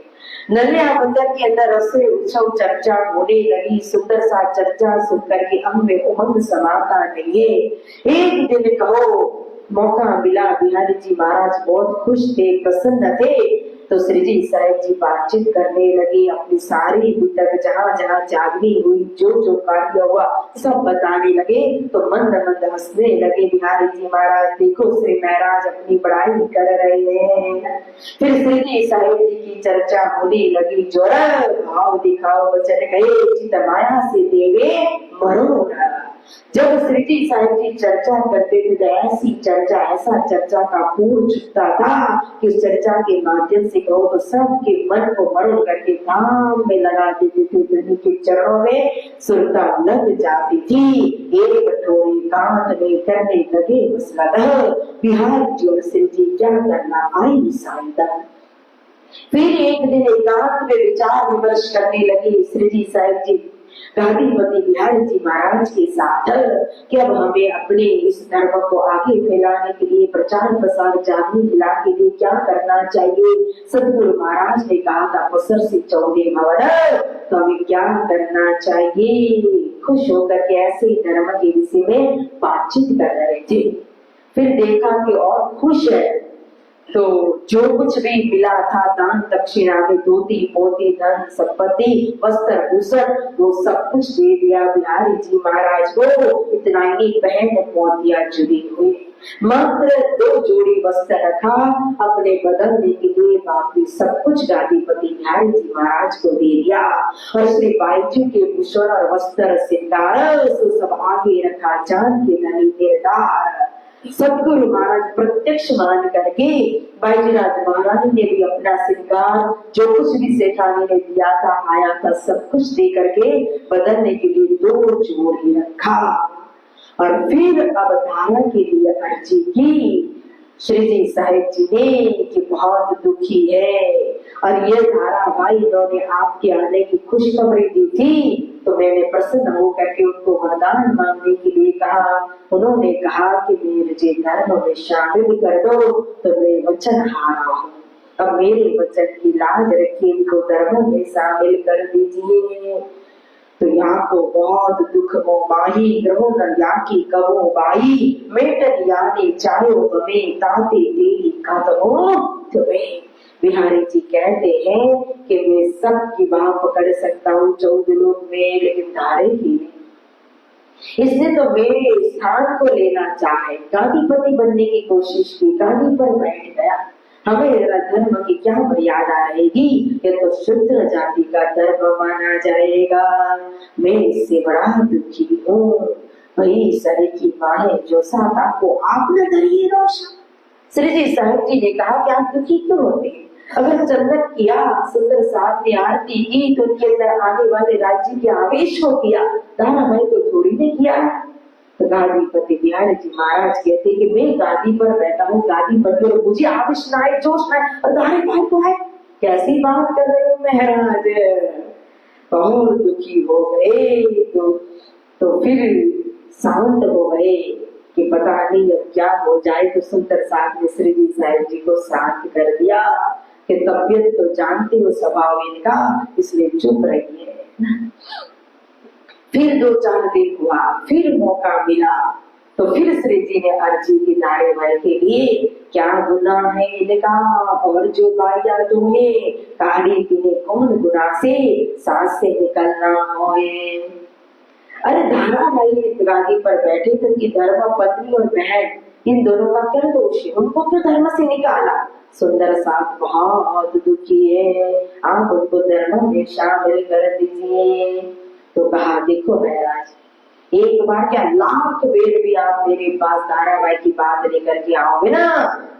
नलिया बंदर के अंदर रसोई उत्सव चर्चा होने लगी, सुंदर सा चर्चा सुनकर के अंग में उमंग समाता नहीं है। एक दिन कहो मौका मिला, बिहारी जी महाराज बहुत खुश थे, प्रसन्न थे, तो श्री जी साहिब जी बातचीत करने लगे, अपनी सारी तक जहाँ जहाँ जागनी हुई, जो जो कार्य हुआ सब बताने लगे। तो मंद मंद हंसने लगे बिहारी जी महाराज, देखो श्री महाराज अपनी बड़ाई कर रहे हैं। फिर श्री जी साहिब जी की चर्चा होने लगी, जोरा भाव दिखाओ वचन गए, चित माया से देवे मरोड़ा। जब श्री जी साहिब जी चर्चा करते थे तो ऐसी चर्चा, ऐसा चर्चा का पूर्ण छुटता था कि उस चर्चा के माध्यम से कहो तो सबके मन को मरोड़ करके काम में लगा देते थे। धनी के चरणों में सुरता लग जाती थी। एक थोड़ी एकांत में करने लगे मसलह, बिहारी जो सिर जी क्या करना आई साइदा। फिर एक दिन एकांत में विचार विमर्श करने लगे श्री जी साहिब जी गादीपति बिहारी जी महाराज के साथ कि अब हमें अपने इस धर्म को आगे फैलाने के लिए, प्रचार प्रसार जागृति दिलाने के लिए क्या करना चाहिए। सदगुरु महाराज ने कहा था पुसर से 14 भवन, तो हमें क्या करना चाहिए। खुश होकर के ऐसे धर्म के विषय में बातचीत कर रहे थे। फिर देखा कि और खुश है, तो जो कुछ भी मिला था दान दक्षिणा में, धोती पोती धन संपत्ति वस्त्र भूषण, वो सब कुछ दे दिया बिहारी जी महाराज को। इतना ही बहन मोतिया जुड़ी हुई, मात्र 2 जोड़ी वस्त्र रखा अपने बदलने के लिए, बाकी सब कुछ गादीपति बिहारी जी महाराज को दे दिया। और श्री बाईजी के भूषण और वस्त्र सिंगार सब आगे रखा, चांद के नली निर्धार। सतगुरु महाराज प्रत्यक्ष मान करके बाईजीराज महारानी ने भी अपना श्रृंगार जो कुछ भी सेठानी ने दिया था आया था सब कुछ दे करके बदलने के लिए 2 जोड़ी रखा। और फिर अब धारा के लिए अर्जी की श्री जी साहिब जी ने कि बहुत दुखी है और ये धारा भाई इन्होंने आपके आने की खुशखबरी दी थी, तो मैंने प्रसन्न होकर के उनको वरदान मांगने के लिए कहा। उन्होंने कहा कि मुझे धर्म में शामिल कर दो, तो मैं वचन हारा हूँ, अब मेरे वचन की लाज रखिए, इनको धर्म में शामिल कर दीजिए। तो यहाँ को बहुत दुख हो माही ग्रहो न याकी कबो बाई, मेटन यानी चाहो हमें ताते तेरी कदमों तुम्हें। बिहारी जी कहते हैं कि मैं सबकी बाह पकड़ सकता हूँ 14 लोग में, लेकिन धारे की नहीं। इसने तो मेरे स्थान को लेना चाहे, गादीपति बनने की कोशिश की, गादी पर बैठ गया। हमें धर्म की क्या मर्यादा रहेगी, ये तो शूद्र जाति का धर्म माना जाएगा। मैं इससे बड़ा दुखी हूँ। वही सरे की माहे जो साथ आपको आपने धरिए रोशन। श्री जी साहिब जी ने कहा कि आप दुखी क्यों होते हैं? अगर चंदन किया, सुंदर साथ ने आरती की, तो उनके अंदर आने वाले राज्य के आवेश को किया, दाना भाई को थोड़ी ने किया। तो गादीपति बिहारी जी महाराज कहते कि मैं गादी पर बैठा हूँ, गादी पर तो मुझे आवेश ना आए, जोश ना आए, और दाने भाई को है। कैसी बात कर रहे हो महाराज? बहुत दुखी हो गए। तो फिर शांत हो गए कि पता नहीं अब क्या हो जाए। तो सुंदर साथ ने श्री जी साहिब जी को शांत कर दिया कि तबियत तो जानते हो स्वभाव इनका, इसलिए चुप रहिए। फिर 2-4 दिन हुआ, फिर मौका मिला, तो फिर श्री जी ने अर्जी की नारे भाई के लिए, क्या गुनाह है इनका और जो पाया तुम्हें, कहानी तिने कौन गुनाह से सांस से निकलना होए। अरे धारा भाई गादी पर बैठे थे कि धर्म पत्नी और बहन इन दोनों का क्या दोष है, उनको क्यों धर्म से निकाला? सुंदर साथ बहुत दुखी है, आप उनको धर्म में शामिल कर दीजिए। तो कहा देखो महाराज, एक बार क्या 1,00,000 बेर भी आप मेरे पास धारावाई की बात लेकर के आओगे ना,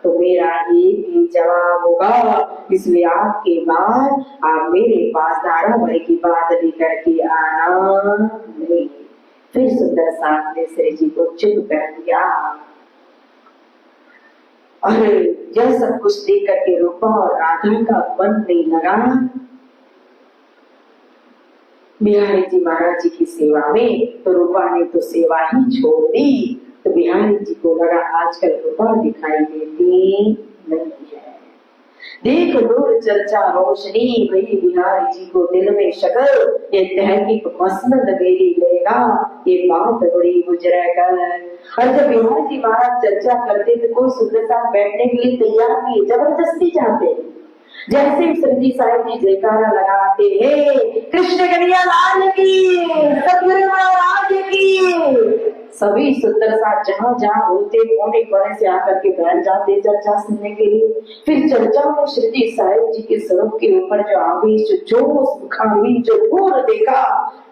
तो मेरा एक ही जवाब होगा। इसलिए आपके बाद आप मेरे पास धारावाई की बात लेकर के आना नहीं। फिर सुंदर साथ ने श्री जी को चुप कर दिया। और यह सब कुछ देख करके रूपा और राधा का मन नहीं लगा बिहारी जी महाराज जी की सेवा में। तो रूपा ने तो सेवा ही छोड़ दी। तो बिहारी जी को लगा आजकल रूपा दिखाई देती नहीं है। देख दूर चर्चा रोशनी, वही बिहारी जी को दिल में शकल, ये तहकीक मसनद मेरी लेगा, ये बात बड़ी गुजरा कर। और जब बिहारी जी महाराज चर्चा करते तो कोई सुंदर साथ बैठने के लिए तैयार नहीं, जबरदस्ती चाहते। जैसे श्री साहिब जी जयकारा लगाते हैं, कृष्ण कन्हैया लाल की, सतगुरु महाराज की, सभी सुंदर साथ जहाँ जहाँ होते कोने कोने से आकर के बैठ जाते चर्चा सुनने के लिए। फिर चर्चा में श्री साहिब जी के स्वरूप के ऊपर जो आवेश, जोश, खामी, जो घोर देखा,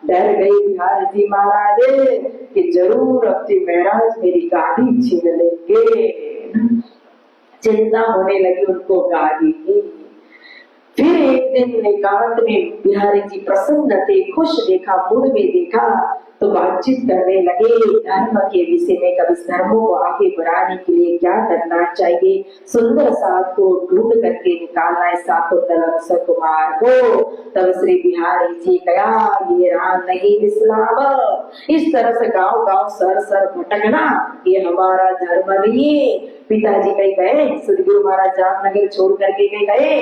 डर गई बिहारी जी महाराज कि जरूर अब जी महाराज मेरी गाड़ी छीन लेंगे। चिंता होने लगी उनको गाड़ी की। फिर एक दिन एकांत में बिहारी जी प्रसन्न थे, खुश देखा, मूड में देखा तो बातचीत करने लगे धर्म के विषय में, कभी धर्मों को आगे बढ़ाने के लिए क्या करना चाहिए, सुंदर साथ को ढूंढ करके निकालना है शाकुंतल कुमार को। तब श्री बिहारी जी गया, ये राम नहीं इस्लाम, इस तरह से गांव गांव सर सर भटकना ये हमारा धर्म नहीं है। पिताजी कहीं गए, सदगुरु महाराज जामनगर छोड़ करके कहीं गए।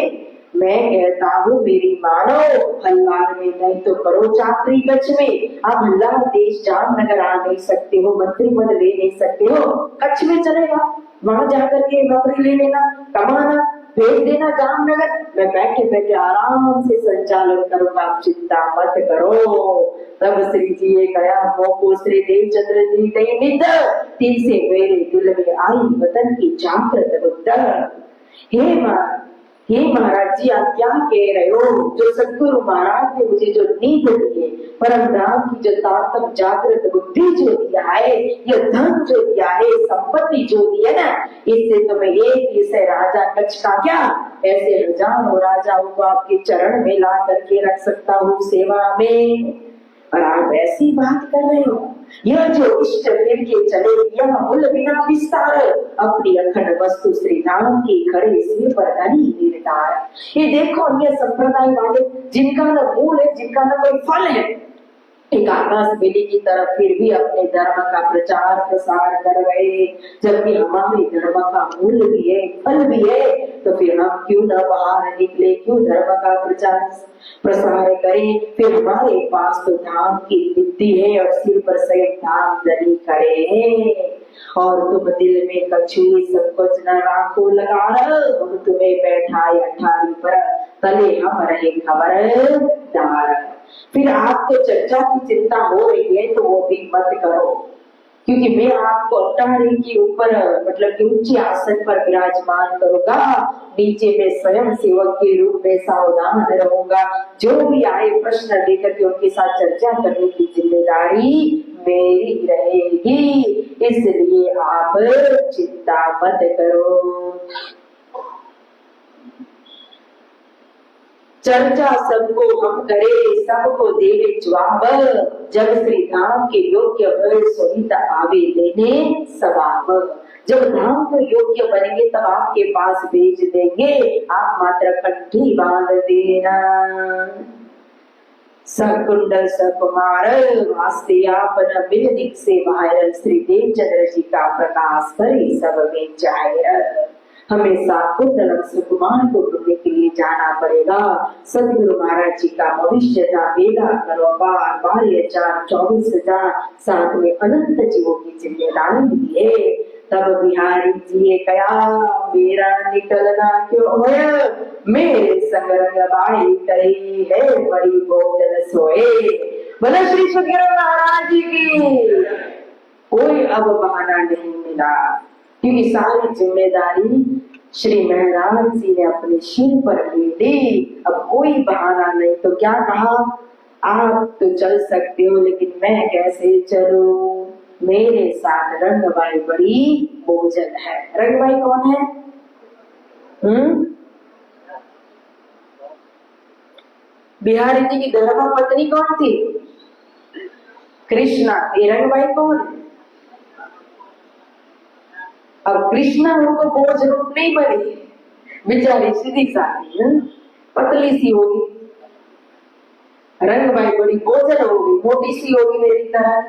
मैं कहता हूँ मेरी मानो, हल्लार में नहीं तो करो चाकरी कच्छ में। आप हल्लार देश जामनगर आ नहीं सकते हो, मंत्री पद ले नहीं सकते हो, कच्छ में चलेगा, वहां जाकर के नौकरी ले लेना, कमाना, भेज देना जामनगर। मैं बैठे बैठे आराम से संचालन करूंगा, आप चिंता मत करो। तब श्री जी ने कहा, मोको श्री देवचंद्र जी कही निद तीन से मेरे दिल में आई वतन की जागृत बुद्ध। हे महाराज जी, आप क्या कह रहे हो? जो सदगुरु महाराज ने मुझे जो नींद दी है, परम धाम की जो तारतम जागृत बुद्धि जो दिया है, ये धन जो दिया है, संपत्ति जो दी है ना, इससे तो मैं एक इसे राजा कच्छ का क्या, ऐसे हजारों राजाओं को आपके चरण में ला करके रख सकता हूँ सेवा में। और आप ऐसी बात कर रहे हो, यह जो इष्ट फिर के चले, यह मूल बिना विस्तार, अपनी अखंड वस्तु श्री राम की खड़े सिर पर धनी निर्धार। ये देखो, ये संप्रदाय वाले जिनका न मूल है, जिनका न कोई फल है, एक आकाश बेली की तरफ फिर भी अपने धर्म का प्रचार प्रसार कर रहे, जबकि हमारे धर्म का मूल भी है, फल भी है, तो फिर हम क्यों न बाहर निकले, क्यों धर्म का प्रचार प्रसार करें? फिर हमारे पास तो धाम की बुद्धि है और सिर पर सही धाम धनी करे। और तुम दिल में कछुए सब कुछ न राखो लगा, हम तुम्हें बैठाए अठारी पर, तले हम रहे खबरदार। फिर आपको चर्चा की चिंता हो रही है तो वो भी मत करो, क्योंकि मैं आपको अटारी के ऊपर मतलब कि ऊंचे आसन पर विराजमान करूंगा, नीचे में स्वयं सेवक के रूप में सावधान रहूंगा। जो भी आए प्रश्न लेकर के उनके साथ चर्चा करने की जिम्मेदारी मेरी रहेगी, इसलिए आप चिंता मत करो। चर्चा सबको हम करे, सबको देवे जवाब, जब श्री धाम के योग्य भय सहित आवे लेने सवाब। जब धाम को योग्य बनेंगे तब आपके पास भेज देंगे, आप मात्र कंठी बांध देना। सकुंडल सकुमार वास्ते आपन बिलदिक से वायरल, श्री देवचंद्र जी का प्रकाश करे सब में जाहिर। हमेशा कुंडल सुकुमार को ढूंढने के लिए जाना पड़ेगा। सदगुरु महाराज जी का भविष्य था, वेदा करोबार 12,24,000 साथ में अनंत जीवों की जिम्मेदारी दी है। तब बिहारी जी ने कहा, मेरा निकलना क्यों है, मेरे संग रंगबाई करी है, बड़ी भोजन सोए। बोला श्री सदगुरु महाराज जी की। कोई अब बहाना नहीं मिला, क्योंकि सारी जिम्मेदारी श्री महराज जी ने अपने सिर पर ले ली। अब कोई बहाना नहीं, तो क्या कहा, आप तो चल सकते हो लेकिन मैं कैसे चलूं, मेरे साथ रंगबाई बड़ी बोझल है। रंगबाई कौन है? बिहारी जी की धर्म पत्नी कौन थी? कृष्णा। ये रंगबाई कौन है? अब कृष्णा उनको बोझ रूप नहीं बनी, बेचारी सीधी सादी पतली सी होगी, रंगबाई बड़ी बोझल होगी, मोटी सी होगी मेरी तरह।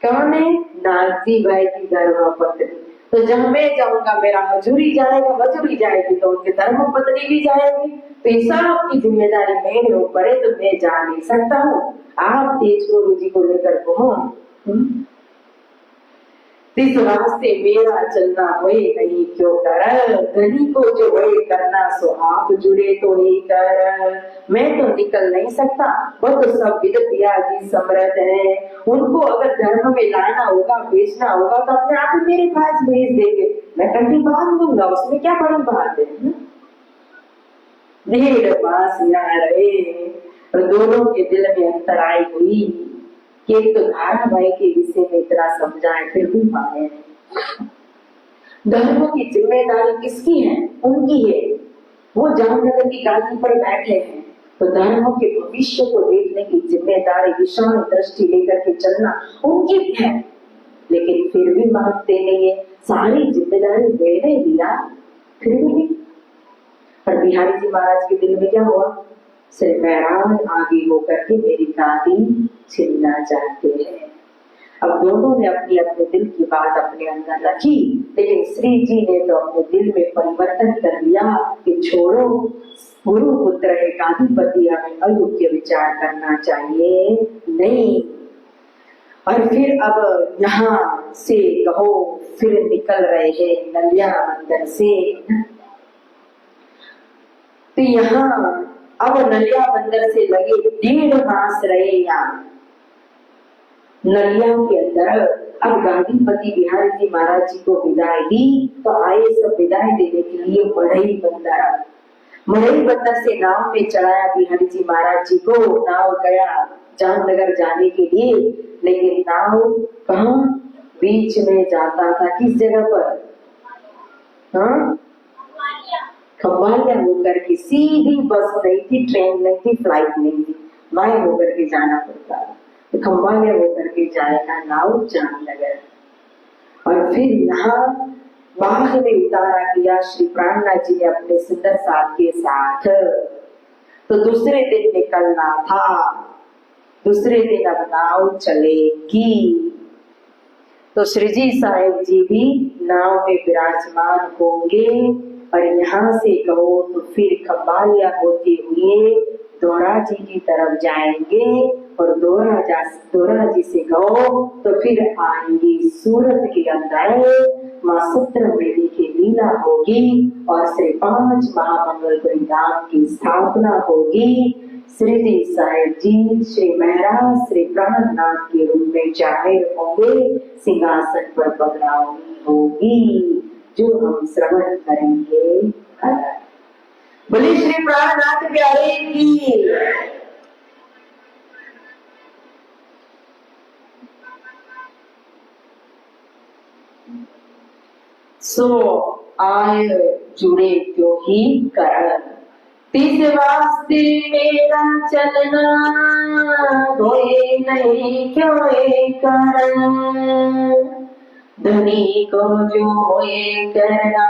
कौन है? नागजी भाई की धर्म पत्नी। तो जब मैं जाऊंगा मेरा मजूरी जाएगा, मजूरी जाएगी तो उनके धर्म पत्नी भी जाएगी, तो इस सब की जिम्मेदारी मेरे ऊपर है, तो मैं जा नहीं सकता हूँ। आप तेज गुरु जी को लेकर घूमो, इस रास्ते मेरा चलना वही नहीं क्यों कर, धनी को जो वही करना सो आप जुड़े तो ही कर। मैं तो निकल नहीं सकता, वो तो सब विद्या जी समर्थ है, उनको अगर धर्म में लाना होगा, बेचना होगा तो अपने आप ही मेरे पास भेज देंगे, मैं कंठी बांध दूंगा, उसमें क्या बड़ी बात है। भीड़ पास यहाँ रहे, और दोनों के दिल में अंतराई हुई कि एक तो धारावाहिक के विषय में इतना समझाए फिर भी माने। धर्म की जिम्मेदारी किसकी है? उनकी है। वो जामनगर की गादी पर बैठे हैं, तो धर्मों के भविष्य को देखने की जिम्मेदारी, विशाल दृष्टि लेकर के चलना उनकी है, लेकिन फिर भी मानते नहीं है। सारी जिम्मेदारी मैंने लिया, फिर भी नहीं। पर बिहारी जी महाराज के दिल में क्या हुआ? श्री महराज आगे होकर के मेरी दादी छीनना चाहते हैं। अब दोनों ने अपनी अपने दिल की बात अपने अंदर रखी, लेकिन श्री जी ने तो अपने दिल में परिवर्तन कर लिया कि छोड़ो, गुरु पुत्र है, गादीपति, हमें अयोग्य विचार करना चाहिए नहीं। और फिर अब यहाँ से कहो फिर निकल रहे हैं नलिया मंदिर से। तो यहाँ अब नलिया बंदर से लगे 1.5 मास रहे यहाँ नलिया के अंदर। अब गादीपति बिहारी जी महाराज जी को विदाई दी, तो आए सब विदाई देने के लिए मढ़ई बंदर से नाव में चढ़ाया बिहारी जी महाराज जी को। नाव गया जामनगर जाने के लिए, लेकिन नाव कहाँ बीच में जाता था, किस जगह पर? हाँ, खम्बालिया होकर के, सीधी बस नहीं थी, ट्रेन नहीं थी, फ्लाइट नहीं थी, माया होकर के जाना पड़ता है। तो खम्बालिया होकर के जाएगा नाव जामनगर। और फिर यहाँ बाग में उतारा किया श्री प्राणनाथ जी ने अपने सुंदर साथ के साथ। तो दूसरे दिन निकलना था, दूसरे दिन अब नाव चलेगी। तो श्री जी साहेब जी भी नाव में विराजमान होंगे, और यहाँ से कहो तो फिर खम्बालिया होते हुए दोरा जी की तरफ जाएंगे, और दोरा जी से कहो तो फिर आएंगे सूरत के अंदर, माँ सत्रवेणी की लीला होगी, और श्री 5 महामंगलपुरी धाम की स्थापना होगी। श्री जी साहेब जी श्री महाराज श्री प्राणनाथ के रूप में जाहिर होंगे, सिंहासन पर पधरावनी होगी, जो हम श्रवण करेंगे। बोले श्री प्राणनाथ प्यारे की। सो आय जुड़े क्यों ही कर, तिस वास्ते मेरा चलना, धोए नहीं क्यों कर, धनी को जो होए करना,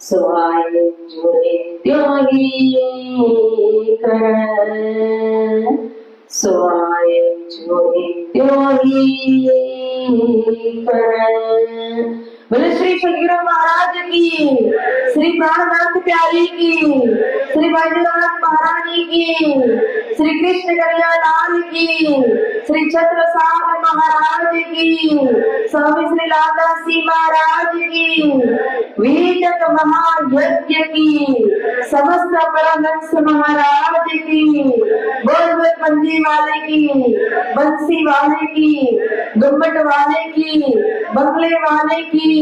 सो आए जुड़े क्यों ही कर, सो आए जुड़े क्यों ही कर। बोले श्री सदगुरु महाराज की, श्री प्राणनाथ प्यारी की, श्री बैजनाथ महारानी की, श्री कृष्ण कन्हैया लाल की, श्री छत्रसाल महाराज की, स्वामी श्री लाला सी महाराज की, वेदक महायज्ञ की, समस्त परमहंस महाराज की, बोल पंजी वाले की, बंसी वाले की, गुम्बट वाले की, बंगले वाले की,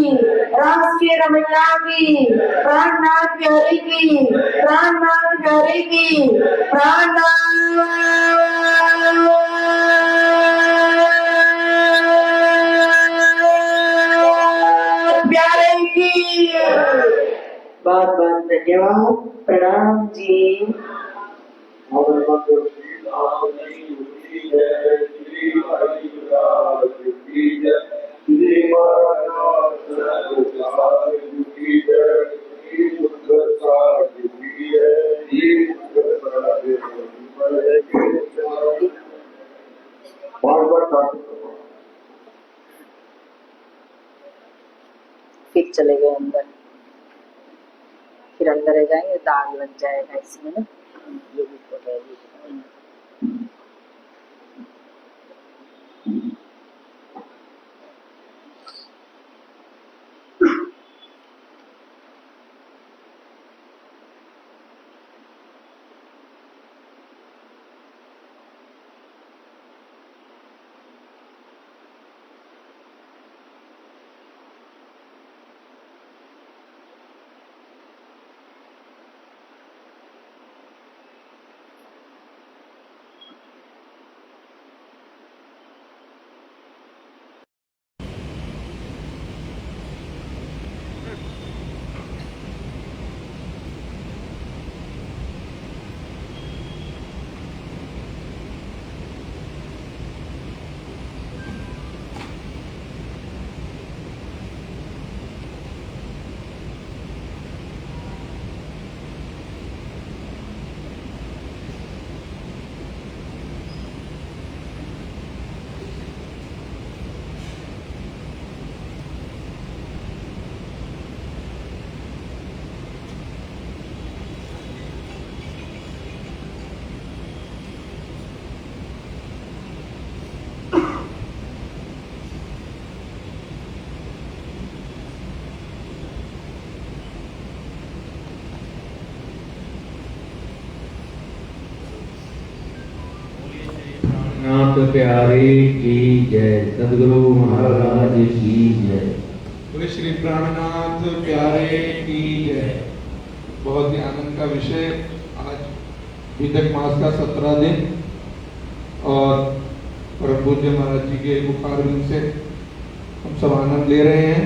रास के रमैया की, प्राणनाथ प्यारे की, प्राणनाथ प्यारे की, प्राणनाथ प्यारे की। बहुत बहुत धन्यवाद, प्रणाम जी। फिर चले गए अंदर, फिर अंदर आ जाएंगे, दाग लग जाएगा इसमें ना। नाथ प्यारे की जय। सदगुरु महाराज की जय। बोले श्री प्राणनाथ प्यारे की जय। बहुत ही आनंद का विषय। आज विदक मास का 17 दिन और परम पूज्य महाराज जी के मुखारविंद से हम सब आनंद ले रहे हैं।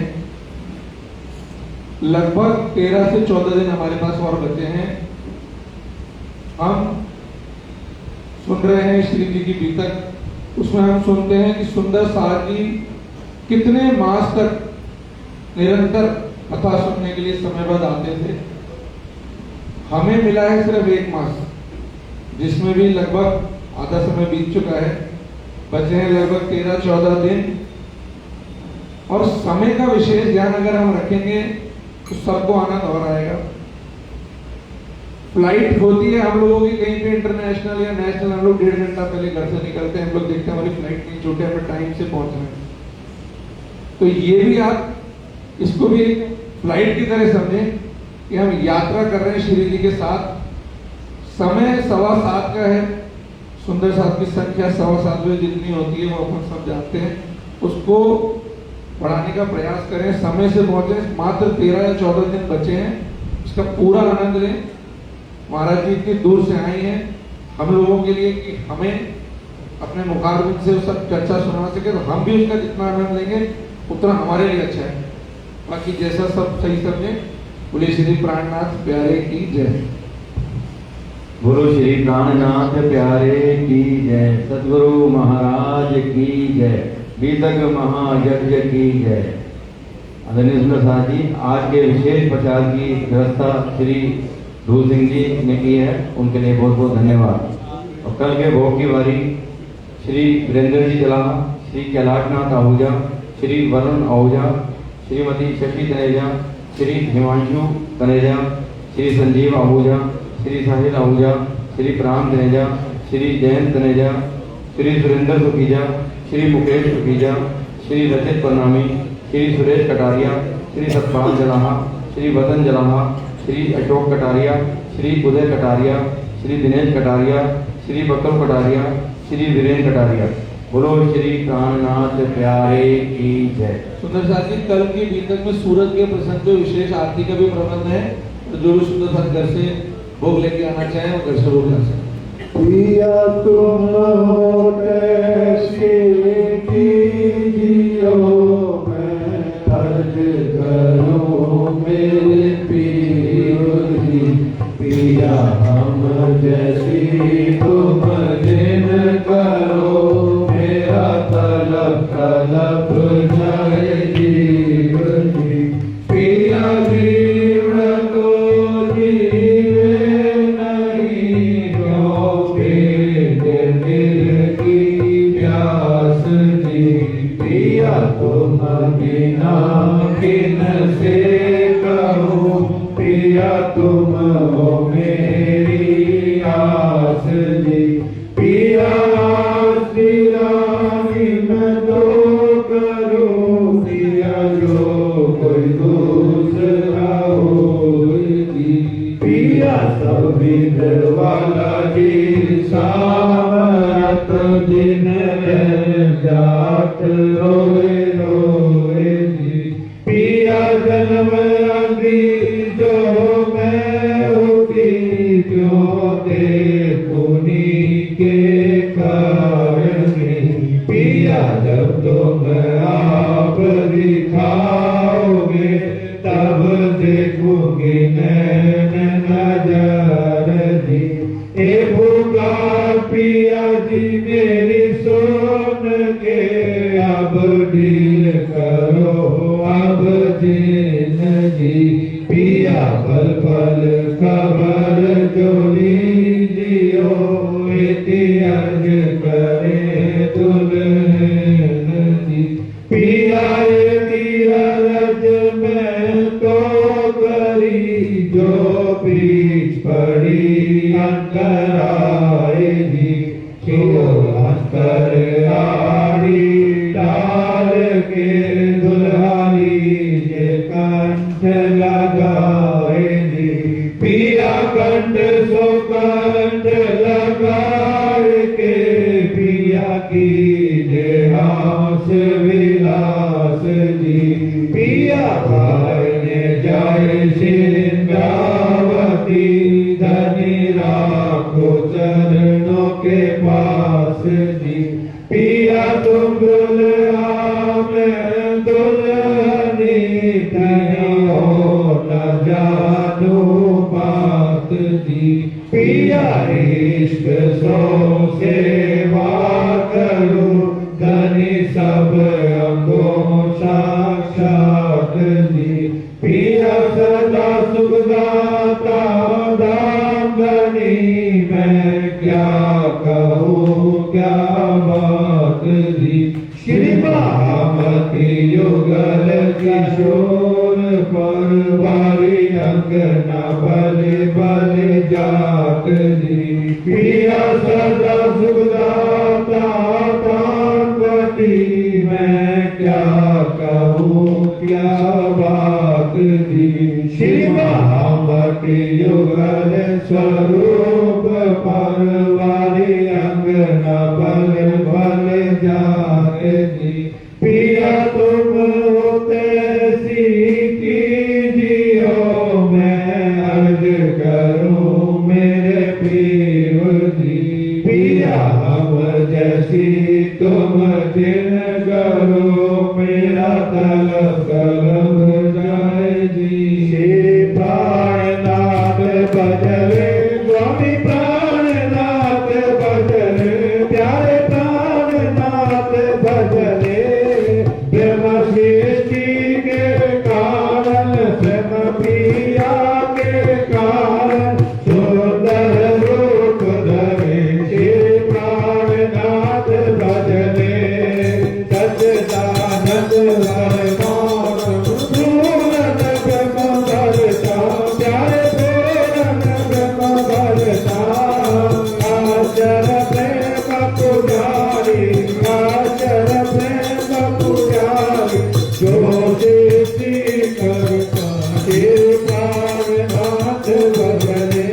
लगभग 13 से 14 दिन हमारे पास और बचे हैं। हम सुन रहे हैं श्री जी की बीतक। उसमें हम सुनते हैं कि सुंदर साहब जी कितने मास तक निरंतर कथा सुनने के लिए समयबद्ध आते थे। हमें मिला है सिर्फ 1 मास, जिसमें भी लगभग आधा समय बीत चुका है। बचे हैं लगभग 13-14 दिन। और समय का विशेष ध्यान अगर हम रखेंगे तो सबको आनंद और आएगा। फ्लाइट होती है हम लोगों की कहीं पे इंटरनेशनल या नेशनल, हम लोग 1.5 घंटा पहले घर से निकलते हैं। हम लोग देखते हैं हमारी फ्लाइट नहीं छूटे, हमें टाइम से पहुंचना है। तो ये भी आप इसको भी एक फ्लाइट की तरह समझें कि हम यात्रा कर रहे हैं श्री जी के साथ। समय 7:15 का है। सुंदर साहब की संख्या 7:15 बजे जितनी होती है वो अपन सब जानते हैं। उसको बढ़ाने का प्रयास करें, समय से पहुंचे। मात्र 13 या 14 दिन बचे हैं, इसका पूरा आनंद लें। महाराज जी इतनी दूर से आए हैं हम लोगों के लिए कि हमें अपने मुखारबिंद से सब चर्चा सुना सके, तो हम भी उसका जितना आनंद लेंगे उतना हमारे लिए अच्छा है। बाकी जैसा सब सही समझे। बोले श्री प्राणनाथ प्यारे की जय। गुरु श्री प्राणनाथ प्यारे की जय। सदगुरु महाराज की जय। बीतक महायज्ञ की जय। आदरणीय सुंदर साहब जी आज के विशेष प्रचार की व्यवस्था श्री धूल सिंह जी ने की है, उनके लिए बहुत बहुत धन्यवाद। और कल के भोग की बारी श्री वीरेंद्र जी जलाहा, श्री कैलाशनाथ आहूजा, श्री वरुण आहूजा, श्रीमती शशि तनेजा, श्री हिमांशु तनेजा, श्री संजीव आहूजा, श्री साहिल आहूजा, श्री प्राण तनेजा, श्री जयंत तनेजा, श्री सुरेंद्र सुखीजा, श्री मुकेश सुखीजा, श्री रचित प्रणामी, श्री सुरेश कटारिया, श्री सतपाल जलाहा, श्री वतन जलाहा, श्री अशोक कटारिया, श्री उदय कटारिया, श्री दिनेश कटारिया, श्री बकल कटारिया, श्री वीरेंद्र कटारिया। बोलो श्री प्राणनाथ प्यारे की जय। सुंदर साहब जी कल की बीतक में सूरत के प्रसंग पे विशेष आरती का भी प्रबंध है। तो जो भी सुंदर साहब घर से भोग लेके आना चाहे वो घर से भोग ला सकते। पिया तुम हो कैसे कीजियो, मैं अर्ज करूं मेरे पीर। पिया हम जैसी तुम दिन करो, मेरा तलब तलब जाए जीव जी। पिया जीवन को जीवे नहीं, दिल की प्यास दी। पिया तुम बिना किन से कहूँ, पिया तुम हो मेरी आस दी। पिया दिलानी मैं तो करूँ, पिया जो कोई दूसरा होगी। पिया सब विध वाला जी सामत, दिन जात रोए रोए जी। पिया जन्म आदि जो मैं होती, क्यों दे पुनी के कारण। पिया जब तुम आप दिखाओगे, तब देखोगे नैन नजर जी। ए भूखा पिया जी मेरी सुन के, अब ढील करो अब जिन जी। पिया पल पल खबर जो लीजियो, अर्ज करे दुल्हन जी। पिया रज में तो करी, जो पीछ पड़ी अंतर आएगी। क्यों अंतर आड़ी डाल के दुल्हानी जे कंठ लगाएगी। पिया कंठ सो कंठ लगाए के, पिया हंस विलास जी पिया भाई ने जाए सिंगावती धनी राखो चरणों के पास जी पिया तुम में दुल्हनी धनी हो न जानो बात जी पिया इश्क सो सेवा करो धनी सब अंगों साक्षात जी पिया सदा सुखदाता दाम धनी मैं क्या कहूँ क्या बात जी श्री महामती युगल किशोर पर बारी अंगना भले भले जात जी पिया सदा सुखदाता पार्वती मैं क्या कहूँ क्या बात जी श्री महामती युगल स्वरूप पर बारी अंगना भले भले जात जी पिया तुम होते सी कीजियो मैं अर्ज करूं मेरे पीर जी पिया हम जैसी तुम दिन करो मेरा तलब कलब जाए जी श्री प्राणनाथ भजले स्वामी प्राणनाथ भजले प्यारे प्राणनाथ भजले ब्रह्म सृष्टि के कारण ब्रह्म प्रिया के कारण सुंदर रूप धरे श्री प्राणनाथ भजले सच्चिदानंद हर मान पूर्ण ब्रह्म भरता प्यारे पूर्ण ब्रह्म भरता आचर प्रेम पुजारी आचर प्रेम पुजारी जो सृष्टि करता श्री प्राणनाथ भजले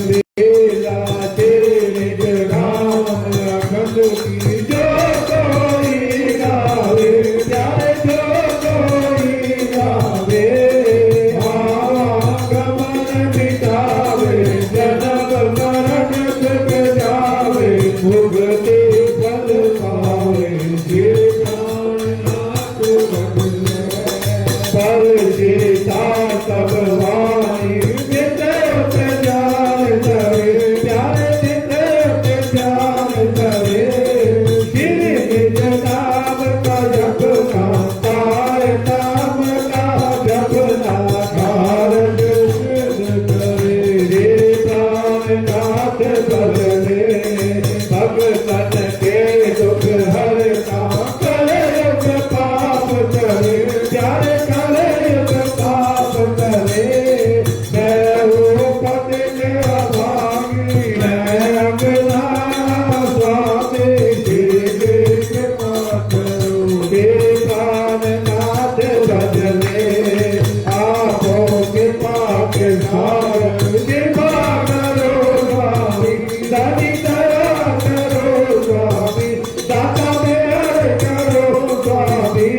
लीला तेरे जगाम अखंड की जो कोई गावे प्यारे जो कोई गावे गमन मिटावे जन्म मरण सुख जावे भुगते फल पावे श्री प्राणनाथ भजले पर सीता सब वाणी विद्युत ज्ञान करे प्यारे विद्युत ज्ञान करे श्री निज नाम का जपना तार नाम का जपना कारण सिद्ध करे रे प्राणनाथ भजले भगतन के दुख हरता कलयुग पाप करे प्यारे कलयुग पाप करे मैं हूँ पति के अभागी मैं अंगना स्वामी श्री कृपा करो हे प्राणनाथ भजले आपो कृपा के साथ कृपा करो स्वामी धनी दया करो स्वामी दाता मेहर करो स्वामी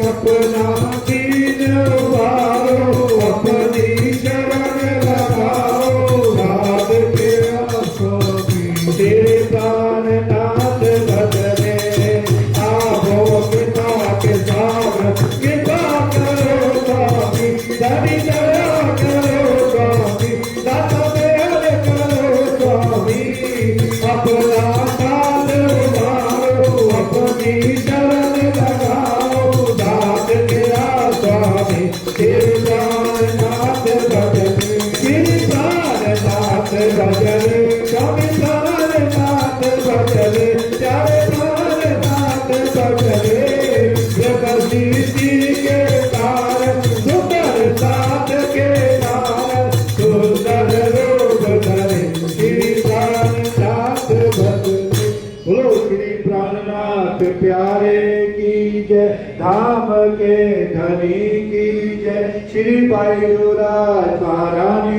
अपना दीन उबारो अपनी शरण लगाओ रात के स्वामी तेरे प्राणनाथ भजले आपो कृपा के साथ कृपा करो स्वामी धनी दया करो स्वामी दाता मेहर करो स्वामी अपना साथ उबारो अपनी शरण लगाओ दात तेरा स्वामी तेरे प्राणनाथ भजले श्री प्राणनाथ भजले स्वामी प्राणनाथ भजले प्यारे प्राणनाथ भजले जगदीशी के कारण सुंदर साथ के कारण सुंदर रूप धरे श्री प्राणनाथ भजले बोलो श्री प्राणनाथ प्यारे की जय धाम के धनी की जय श्री भाई महारानी